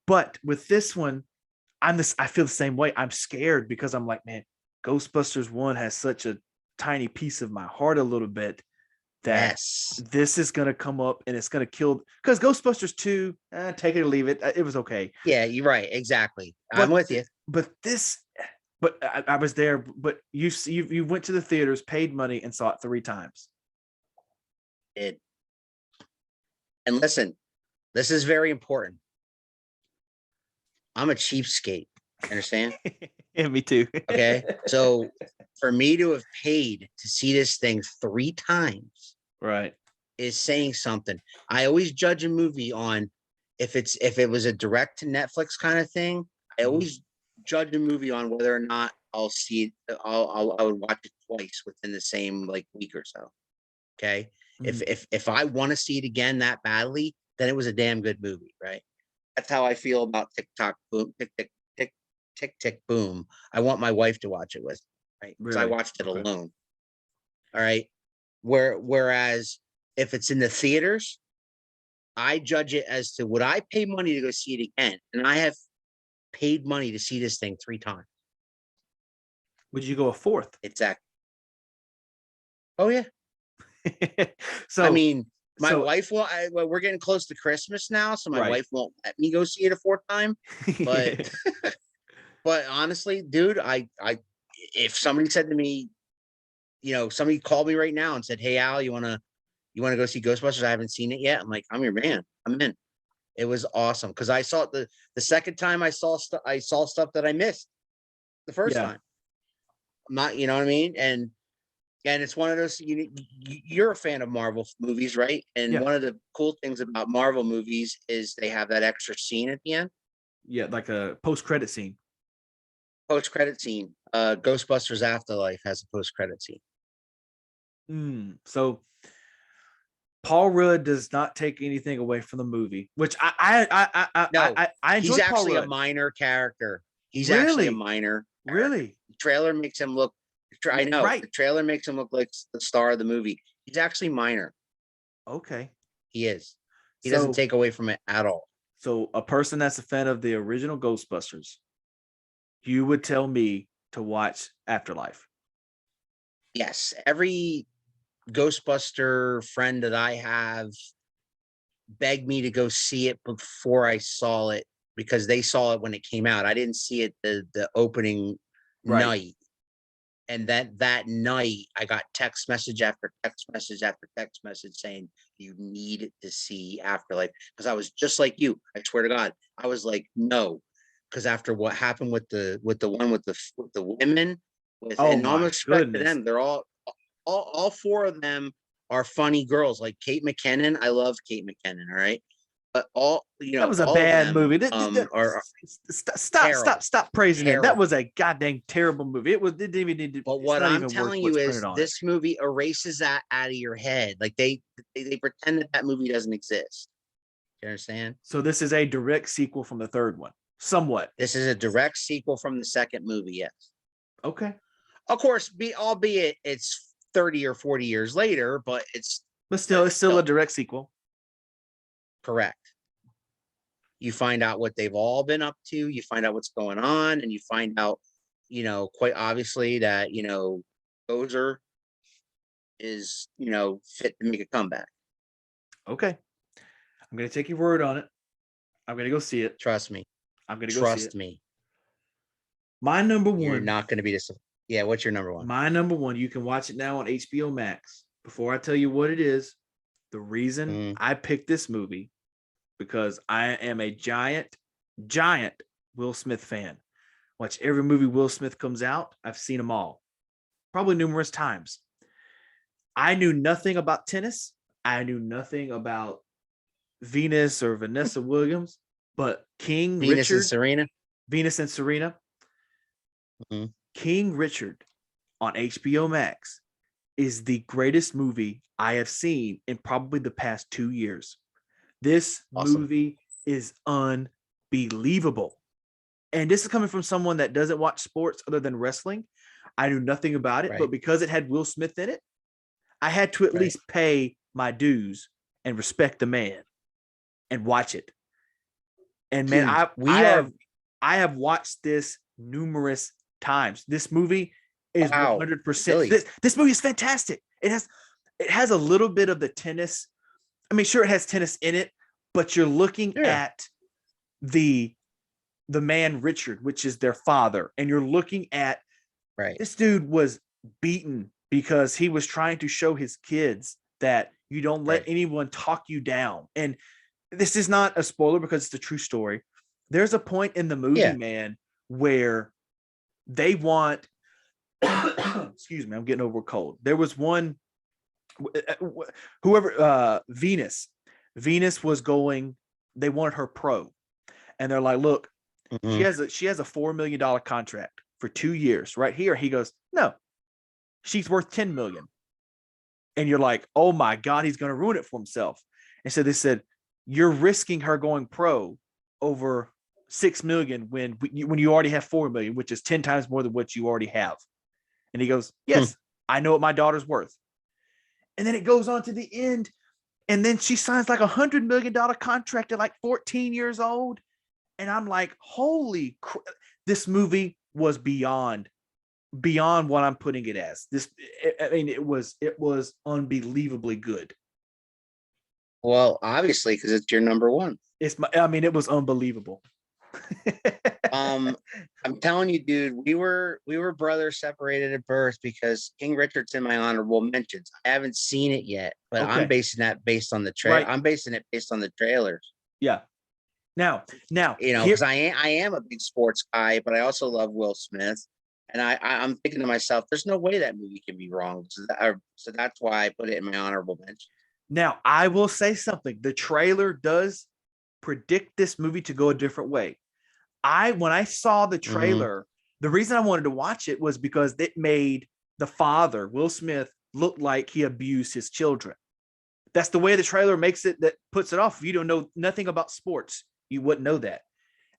But with this one, I feel the same way. I'm scared because I'm like, man, Ghostbusters 1 has such a tiny piece of my heart a little bit that this is going to come up and it's going to kill. Because Ghostbusters 2, take it or leave it. It was okay. Yeah, you're right. Exactly. I'm with you. But I was there. But you went to the theaters, paid money, and saw it 3 times. And listen, this is very important. I'm a cheapskate. Understand? Yeah, me too. Okay. So for me to have paid to see this thing 3 times Right. is saying something. I always judge a movie on if it was a direct to Netflix kind of thing. I always judge a movie on whether or not I'll see it. I would watch it twice within the same like week or so. Okay. If I want to see it again that badly, then it was a damn good movie, right? That's how I feel about TikTok boom, tick tick tick tick tick boom. I want my wife to watch it with, right? Because I Really? watched it Okay. alone. All right. Whereas if it's in the theaters, I judge it as to would I pay money to go see it again? And I have paid money to see this thing 3 times. Would you go a fourth? Exactly. Oh yeah. So I mean, my so- wife will. Well, we're getting close to Christmas now, so my Right. wife won't let me go see it a 4th time. But but honestly, dude, if somebody said to me, somebody called me right now and said, "Hey Al, you wanna go see Ghostbusters? I haven't seen it yet." I'm like, "I'm your man. I'm in." It was awesome because I saw it the second time I saw stuff that I missed the first Yeah. time. I'm not, you know what I mean? And it's one of those you're a fan of Marvel movies, right? And Yeah. one of the cool things about Marvel movies is they have that extra scene at the end, Yeah, like a post-credit scene. post-credit scene. Ghostbusters Afterlife has a post-credit scene. So Paul Rudd does not take anything away from the movie, which I enjoy. He's actually Paul a Rudd. minor character. He's actually a Really? minor. Really? The trailer makes him look. I know. Right. The trailer makes him look like the star of the movie. He's actually minor. Okay. He is. He So- doesn't take away from it at all. So a person that's a fan of the original Ghostbusters, you would tell me to watch Afterlife. Yes, every Ghostbuster friend that I have begged me to go see it before I saw it because they saw it when it came out. I didn't see it the opening Right. night. And that night I got text message after text message after text message saying you need to see Afterlife because I was just like you. I swear to God, I was like, no, because after what happened with the one with the women, and no my respect to goodness. them, they're all 4 of them are funny girls. Like Kate McKinnon, I love Kate McKinnon. All right, but That was a all of bad them, movie. are Stop praising it. That terrible. was a goddamn terrible movie. It didn't even need to. But it's what not I'm even telling worth you what's is printed on it. this movie erases that out of your head. Like they pretend that movie doesn't exist. You understand? So this is a direct sequel from the third one, somewhat. This is a direct sequel from the second movie. Yes. Okay. Of course, albeit it's 30 or 40 years later, but it's It's still a direct sequel. correct. You find out what they've all been up to. You find out what's going on, and you find out, quite obviously that Gozer is fit to make a comeback. Okay. I'm gonna take your word on it. I'm gonna go see it. Trust me. I'm gonna go see it. Trust me. My number one. You're not going to be disappointed. Yeah, what's your number one? My number one. You can watch it now on HBO Max. Before I tell you what it is, the reason I picked this movie because I am a giant Will Smith fan. Watch every movie Will Smith comes out. I've seen them all, probably numerous times. I knew nothing about tennis. I knew nothing about Venus or Vanessa Williams, but Venus and Serena. Mm-hmm. King Richard on HBO Max is the greatest movie I have seen in probably the past 2 years. This movie is unbelievable. And this is coming from someone that doesn't watch sports other than wrestling. I knew nothing about it, but because it had Will Smith in it, I had to at least pay my dues and respect the man and watch it. And man, I have watched this numerous times. This movie is 100%. Really? This movie is fantastic. It has a little bit of the tennis. I mean, sure, it has tennis in it, but you're looking at the man Richard, which is their father, and you're looking at this dude was beaten because he was trying to show his kids that you don't let anyone talk you down. And this is not a spoiler because it's a true story. There's a point in the movie, man, where they want, excuse me, I'm getting over a cold. There was one, whoever, Venus was going, they wanted her pro. And they're like, look, she has a $4 million contract for 2 years right here. He goes, no, she's worth 10 million. And you're like, oh my God, he's going to ruin it for himself. And so they said, you're risking her going pro over 6 million when you already have 4 million, which is 10 times more than what you already have. And he goes, yes, I know what my daughter's worth. And then it goes on to the end. And then she signs like $100 million contract at like 14 years old. And I'm like, holy crap, this movie was beyond what I'm putting it as. It was unbelievably good. Well, obviously, because it's your number one. It was unbelievable. I'm telling you, dude, we were brothers separated at birth because King Richard's in my honorable mentions. I haven't seen it yet, but Okay. I'm basing that based on the trailer. Right. I'm basing it based on the trailers. Yeah. Now, because I am a big sports guy, but I also love Will Smith, and I'm thinking to myself, there's no way that movie can be wrong. So that's why I put it in my honorable mention. Now, I will say something. The trailer does predict this movie to go a different way. When I saw the trailer, the reason I wanted to watch it was because it made the father, Will Smith, look like he abused his children. That's the way the trailer makes it, that puts it off. If you don't know nothing about sports, you wouldn't know that.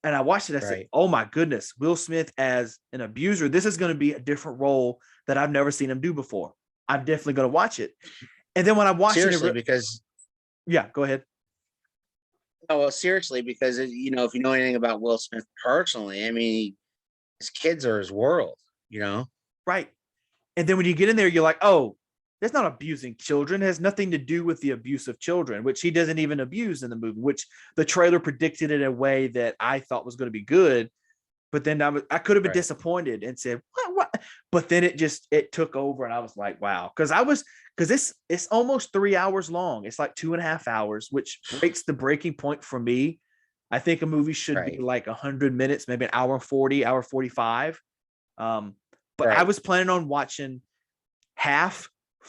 And I watched it. I said, oh my goodness, Will Smith as an abuser. This is going to be a different role that I've never seen him do before. I'm definitely going to watch it. And then when I watched it, because yeah, go ahead. Oh, well, seriously, because if you know anything about Will Smith personally, I mean, his kids are his world, Right. And then when you get in there, you're like, oh, that's not abusing children. It has nothing to do with the abuse of children, which he doesn't even abuse in the movie, which the trailer predicted in a way that I thought was going to be good. But then I could have been disappointed and said, what? But then it took over and I was like, wow. Because it's almost 3 hours long. It's like 2.5 hours, which breaks the breaking point for me. I think a movie should be like 100 minutes, maybe an hour 40, hour 45. But I was planning on watching half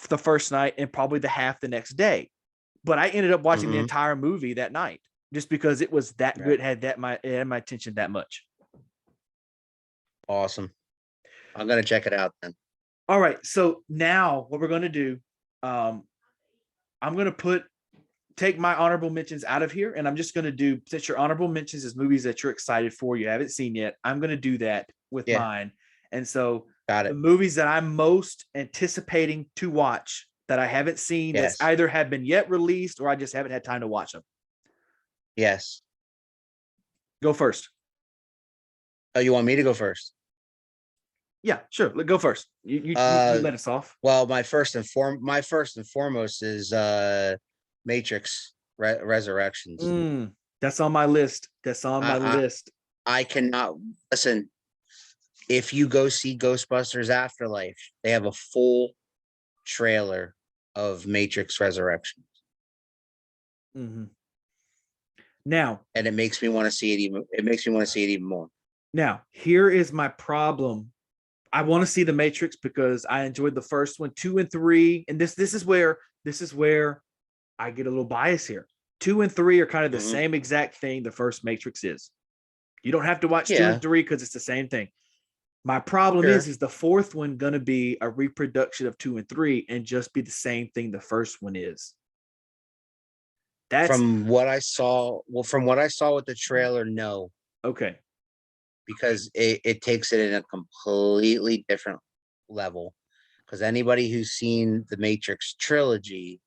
the first night and probably the half the next day. But I ended up watching the entire movie that night just because it was that good, it had my attention that much. Awesome. I'm going to check it out then. All right. So now what we're going to do, I'm going to take my honorable mentions out of here. And I'm just going to do, since your honorable mentions is movies that you're excited for, you haven't seen yet, I'm going to do that with mine. And so the movies that I'm most anticipating to watch that I haven't seen that's either have been yet released or I just haven't had time to watch them. Yes. Go first. Oh, you want me to go first? Yeah, sure. Go first. You let us off. Well, my first and foremost is Matrix Resurrections. That's on my list. I cannot listen. If you go see Ghostbusters Afterlife, they have a full trailer of Matrix Resurrections. Now, and it makes me want to see it even more. Now, here is my problem. I want to see The Matrix because I enjoyed the first one, 2 and 3, and this is where I get a little bias here. 2 and 3 are kind of the same exact thing the first Matrix is. You don't have to watch 2 and 3 because it's the same thing. My problem is the fourth one going to be a reproduction of 2 and 3 and just be the same thing the first one is. That's from what I saw with the trailer, no. Okay. Because it takes it in a completely different level. Because anybody who's seen the Matrix trilogy,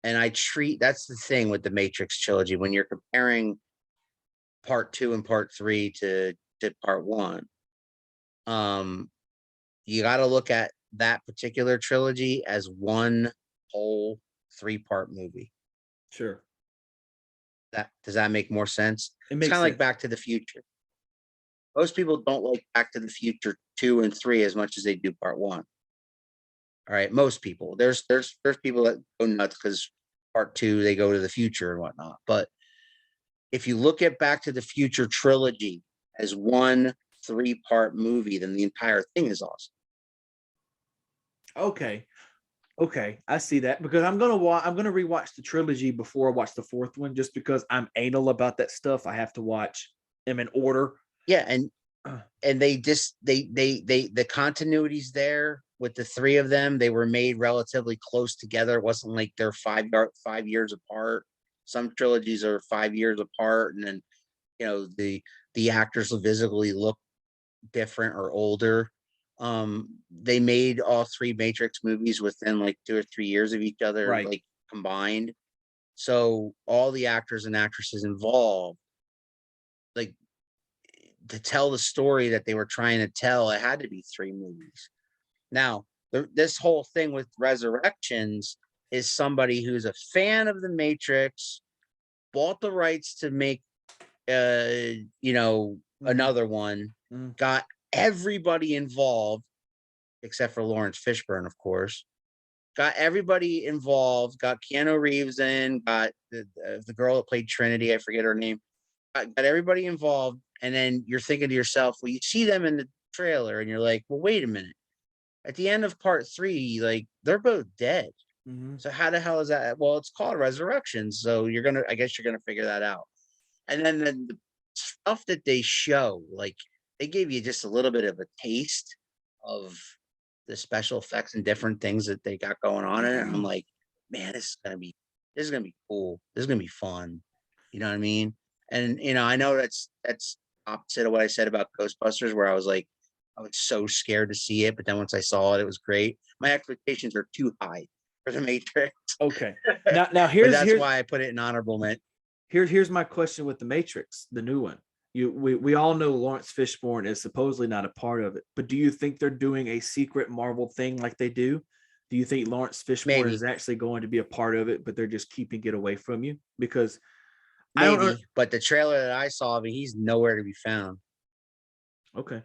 and that's the thing with the Matrix trilogy, when you're comparing part 2 and part 3 to part 1, you got to look at that particular trilogy as one whole 3-part movie. Sure. Does that make more sense? It's kind of like Back to the Future. Most people don't like Back to the Future 2 and 3 as much as they do part 1. All right, most people. There's people that go nuts because part 2 they go to the future and whatnot. But if you look at Back to the Future trilogy as one 3-part movie, then the entire thing is awesome. Okay, I see that, because I'm gonna rewatch the trilogy before I watch the fourth one, just because I'm anal about that stuff. I have to watch them in order. Yeah, and they just the continuity's there with the 3 of them. They were made relatively close together. It wasn't like they're 5 years apart. Some trilogies are 5 years apart, and then the actors will visibly look different or older. They made all 3 Matrix movies within like 2 or 3 years of each other, Right. like combined. So all the actors and actresses involved, like, to tell the story that they were trying to tell, it had to be 3 movies. Now, this whole thing with Resurrections is somebody who's a fan of the Matrix, bought the rights to make another one, got everybody involved except for Lawrence Fishburne, of course. Got everybody involved, got Keanu Reeves in, got the girl that played Trinity, I forget her name. Got everybody involved, and then you're thinking to yourself, well, you see them in the trailer and you're like, well, wait a minute. At the end of part 3, like, they're both dead. So how the hell is that? Well, it's called Resurrection, so I guess you're gonna figure that out. And then the stuff that they show, like, they gave you just a little bit of a taste of the special effects and different things that they got going on in it. And I'm like, man, this is gonna be cool. This is gonna be fun. You know what I mean? And I know that's opposite of what I said about Ghostbusters, where I was so scared to see it, but then once I saw it, it was great. My expectations are too high for the Matrix. Okay. Now here's why I put it in honorable mention. Here's my question with the Matrix, the new one. We all know Lawrence Fishburne is supposedly not a part of it, but do you think they're doing a secret Marvel thing like they do? Do you think Lawrence Fishburne is actually going to be a part of it, but they're just keeping it away from you? Because maybe, but the trailer that I saw, I mean, he's nowhere to be found. Okay.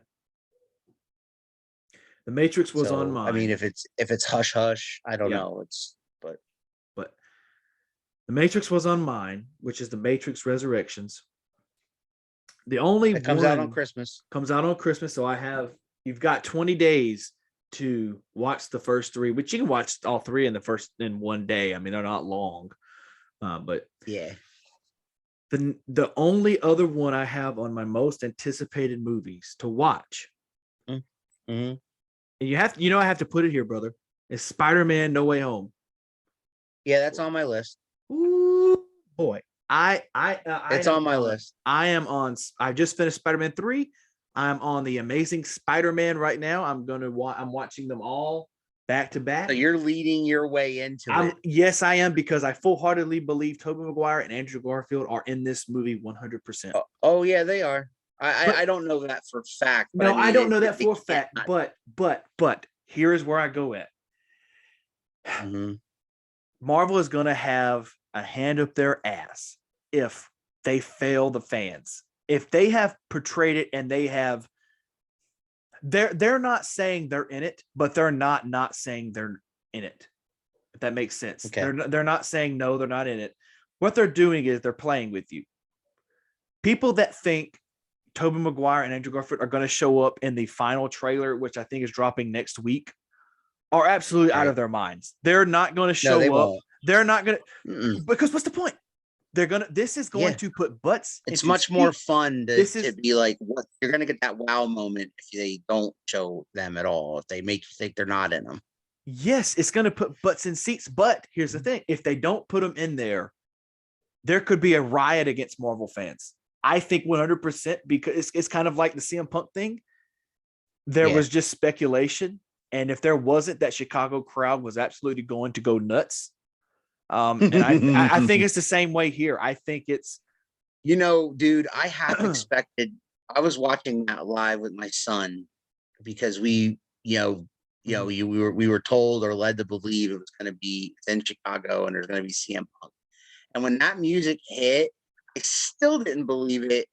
The Matrix was on mine. I mean, if it's hush hush, I don't know. But the Matrix was on mine, which is the Matrix Resurrections. The only it comes out on Christmas. So you've got 20 days to watch the first 3, which you can watch all 3 in one day. I mean, they're not long. But yeah. The only other one I have on my most anticipated movies to watch. And I have to put it here, brother. Is Spider-Man No Way Home. Yeah, that's on my list. Ooh, boy. It's on my list. I just finished Spider-Man 3. I'm on the Amazing Spider-Man right now. I'm watching them all back to back. So you're leading your way into it. Yes, I am, because I full-heartedly believe Tobey Maguire and Andrew Garfield are in this movie 100%. Oh yeah, they are. I don't know that for a fact. No, I don't know that for a fact. But here is where I go at. Marvel is going to have a hand up their ass if they fail the fans. If they have portrayed it and they're not saying they're in it, but they're not saying they're in it. If that makes sense. Okay. They're not saying no, they're not in it. What they're doing is they're playing with you. People that think Tobey Maguire and Andrew Garfield are going to show up in the final trailer, which I think is dropping next week, are absolutely out of their minds. They're not going to show up. Won't. They're not going to, because what's the point? This is going to put butts. It's much more fun to be like, what, you're going to get that wow moment if they don't show them at all, if they make you think they're not in them. Yes, it's going to put butts in seats. But here's the thing. If they don't put them in there could be a riot against Marvel fans. I think 100%, because it's kind of like the CM Punk thing. There was just speculation. And if there wasn't, that Chicago crowd was absolutely going to go nuts. And I think it's the same way here. I think it's, dude, I half expected, I was watching that live with my son because we were told or led to believe it was going to be in Chicago and there's going to be CM Punk. And when that music hit, I still didn't believe it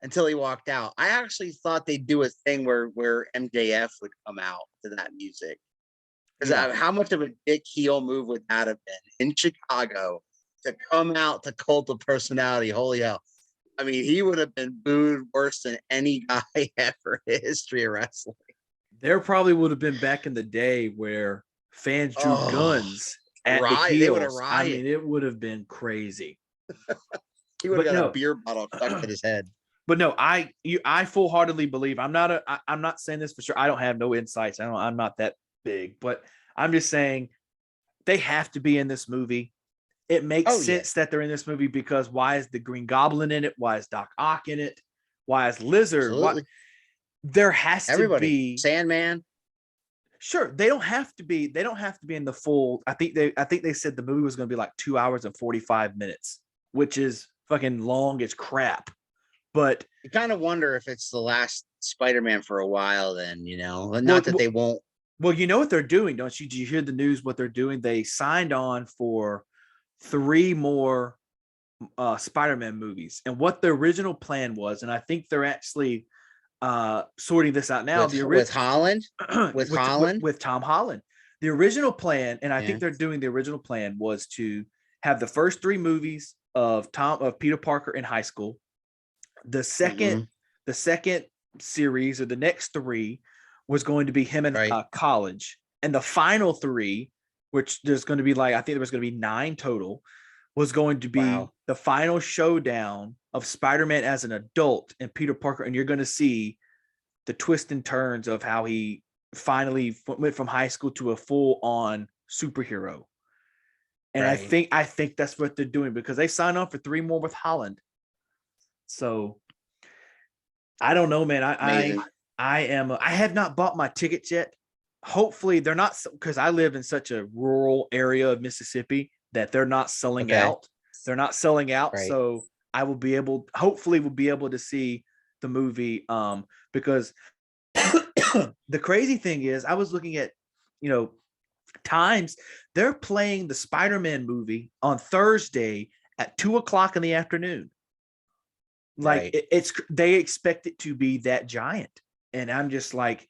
until he walked out. I actually thought they'd do a thing where MJF would come out to that music. Because how much of a dick heel move would that have been in Chicago to come out to Cult of Personality? Holy hell. I mean, he would have been booed worse than any guy ever in the history of wrestling. There probably would have been back in the day where fans drew guns at the heels. They would have rioted. I mean, it would have been crazy. He would have got a beer bottle stuck in his head. But no, I full-heartedly believe. I'm not saying this for sure. I don't have no insights. I'm not that big, but I'm just saying they have to be in this movie. It makes sense that they're in this movie because why is the Green Goblin in it? Why is Doc Ock in it? Why is Lizard? There has to be Sandman. Sure, they don't have to be in the full. I think they said the movie was going to be like 2 hours and 45 minutes, which is fucking long as crap. But you kind of wonder if it's the last Spider-Man for a while. Then not that they won't. Well, you know what they're doing, don't you? Did you hear the news? What they're doing? They signed on for 3 more Spider-Man movies, and what the original plan was, and I think they're actually sorting this out now. With Holland, with Tom Holland. The original plan, and I think they're doing the original plan was to have the first 3 movies of Peter Parker in high school. The second series, or the next 3, was going to be him in college, and the final 3, which there's going to be I think there was going to be 9 total, was going to be the final showdown of Spider-Man as an adult and Peter Parker, and you're going to see the twists and turns of how he finally went from high school to a full-on superhero. And I think that's what they're doing because they signed on for 3 more with Holland. So I don't know, man. I have not bought my tickets yet. Hopefully they're not, because I live in such a rural area of Mississippi that they're not selling out. They're not selling out. Right. So I will be able to see the movie because the crazy thing is I was looking at, times they're playing the Spider-Man movie on Thursday at 2:00 in the afternoon. They expect it to be that giant. And I'm just like,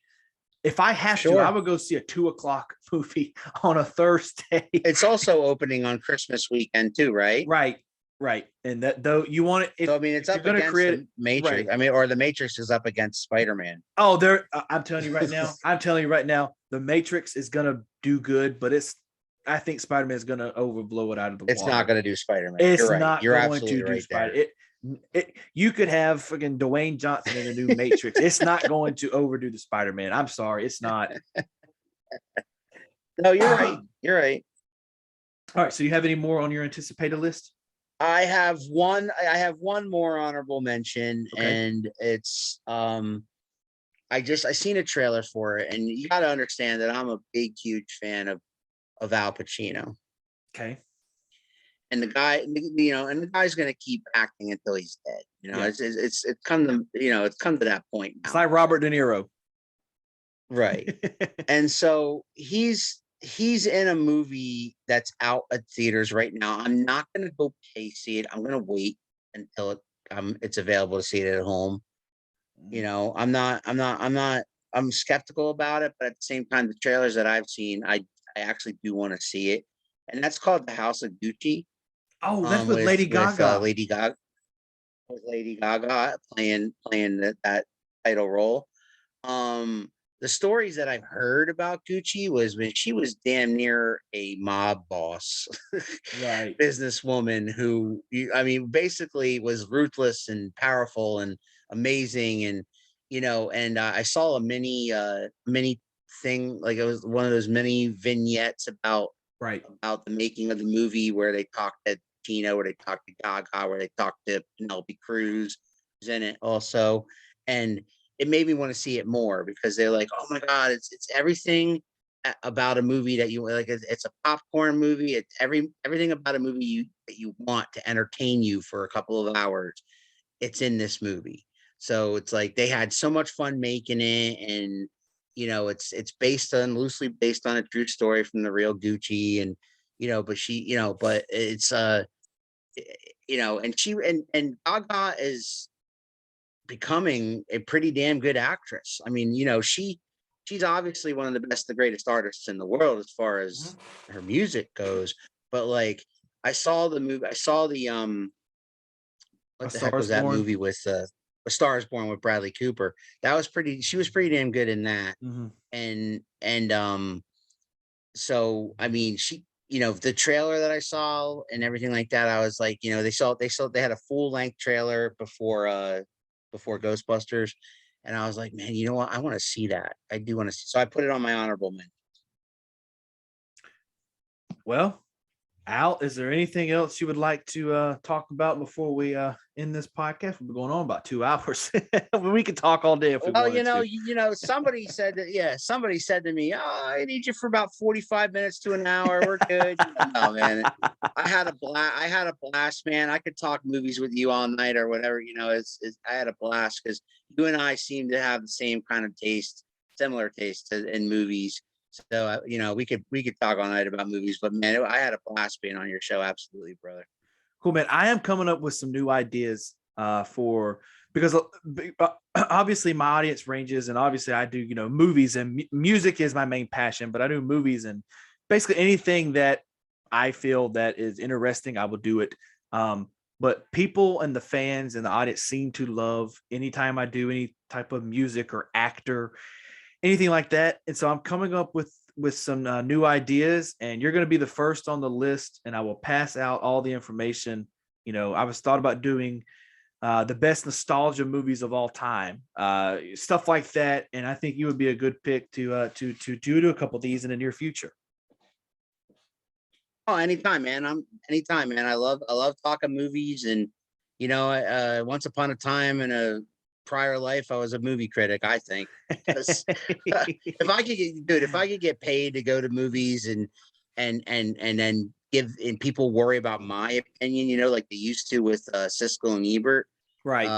if I have to, I would go see a 2:00 movie on a Thursday. It's also opening on Christmas weekend too, right? Right. And that though you want it. It's up against the Matrix. Right. Or the Matrix is up against Spider-Man. Oh, I'm telling you right now, the Matrix is gonna do good, but I think Spider-Man is gonna overblow it out of the water. It's not gonna do Spider-Man. It's not going to do Spider-Man. You could have freaking Dwayne Johnson in a new Matrix. It's not going to overdo the Spider-Man. I'm sorry, it's not. No, you're right. You're right. All right. So you have any more on your anticipated list? I have one more honorable mention, and it's I seen a trailer for it, and you got to understand that I'm a big, huge fan of Al Pacino. Okay. And the guy's going to keep acting until he's dead. It's come to that point now. It's like Robert De Niro. Right. And so he's in a movie that's out at theaters right now. I'm not going to go see it. I'm going to wait until it's available to see it at home. I'm skeptical about it, but at the same time, the trailers that I've seen, I actually do want to see it. And that's called The House of Gucci. Oh, that's with Lady Gaga. With Lady Gaga playing that title role. The stories that I've heard about Gucci was when she was damn near a mob boss, right? Businesswoman who, basically was ruthless and powerful and amazing, and I saw a mini thing, like it was one of those mini vignettes about the making of the movie where they talked to Tino, where they talked to Gaga, where they talked to Penelope Cruz, who's in it also, and it made me want to see it more because they're like, oh my God, it's everything about a movie that you like. It's a popcorn movie. It's everything about a movie that you want to entertain you for a couple of hours. It's in this movie. So it's like they had so much fun making it, and it's loosely based on a true story from the real Gucci, and but it's and Gaga is becoming a pretty damn good actress. She's obviously one of the greatest artists in the world as far as her music goes. But like, I saw the movie, I saw the what A the heck Star was Is that Born. movie with A Star Is Born with Bradley Cooper? That was pretty. She was pretty damn good in that. Mhm. And so I mean, the trailer that I saw and everything like that, I was like, they had a full length trailer before Ghostbusters, and I was like, man, you know what? I want to see that. I do want to see. So I put it on my honorable mention. Well, Al, is there anything else you would like to talk about before we end this podcast? We've been going on about 2 hours. We could talk all day if we Well, wanted to. somebody said that. Yeah, somebody said to me, "Oh, I need you for about 45 minutes to an hour. We're good." No, man. I had a blast, man. I could talk movies with you all night or whatever. I had a blast because you and I seem to have the same kind of taste, similar taste in movies. So, we could talk all night about movies. But man, I had a blast being on your show. Absolutely, brother. Cool, man. I am coming up with some new ideas because obviously my audience ranges, and obviously I do, movies, and music is my main passion, but I do movies and basically anything that I feel that is interesting, I will do it. But people and the fans and the audience seem to love anytime I do any type of music or actor, anything like that. And so I'm coming up with some new ideas, and you're going to be the first on the list, and I will pass out all the information. I was thought about doing the best nostalgia movies of all time, stuff like that. And I think you would be a good pick to do a couple of these in the near future. Oh, anytime, man. Anytime, man. I love talking movies, and once upon a time in a prior life, I was a movie critic. I think if I could get paid to go to movies and then and people worry about my opinion, like they used to with Siskel and Ebert, Right.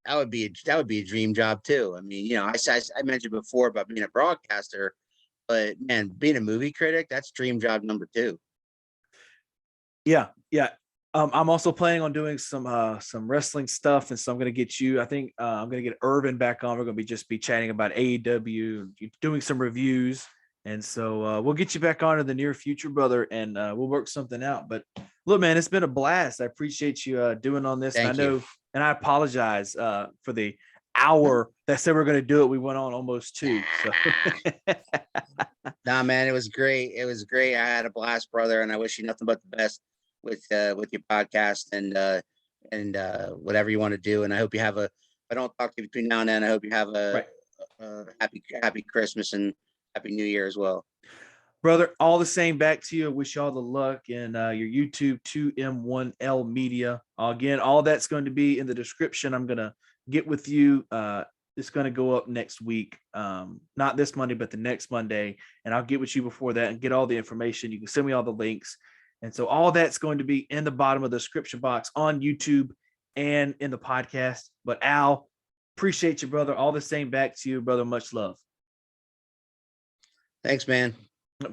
that would be a dream job too. I mean, I mentioned before about being a broadcaster, but man, being a movie critic, that's dream job number 2. Yeah. I'm also planning on doing some wrestling stuff, and so I'm going to get you. I think I'm going to get Irvin back on. We're going to be chatting about AEW, doing some reviews, and so we'll get you back on in the near future, brother, and we'll work something out. But look, man, it's been a blast. I appreciate you doing on this. Thank you. And I apologize for the hour that said we're going to do it. We went on almost 2. So. Nah, man, it was great. It was great. I had a blast, brother, and I wish you nothing but the best with your podcast and whatever you want to do. And I hope you have if I don't talk to you between now and then, I hope you have a happy Christmas and happy New Year as well. Brother, all the same back to you. I wish you all the luck in your YouTube 2M1L Media. Again, all that's going to be in the description. I'm going to get with you. It's going to go up next week. Not this Monday, but the next Monday. And I'll get with you before that and get all the information. You can send me all the links. And so all that's going to be in the bottom of the description box on YouTube and in the podcast. But Al, appreciate you, brother. All the same back to you, brother. Much love. Thanks, man.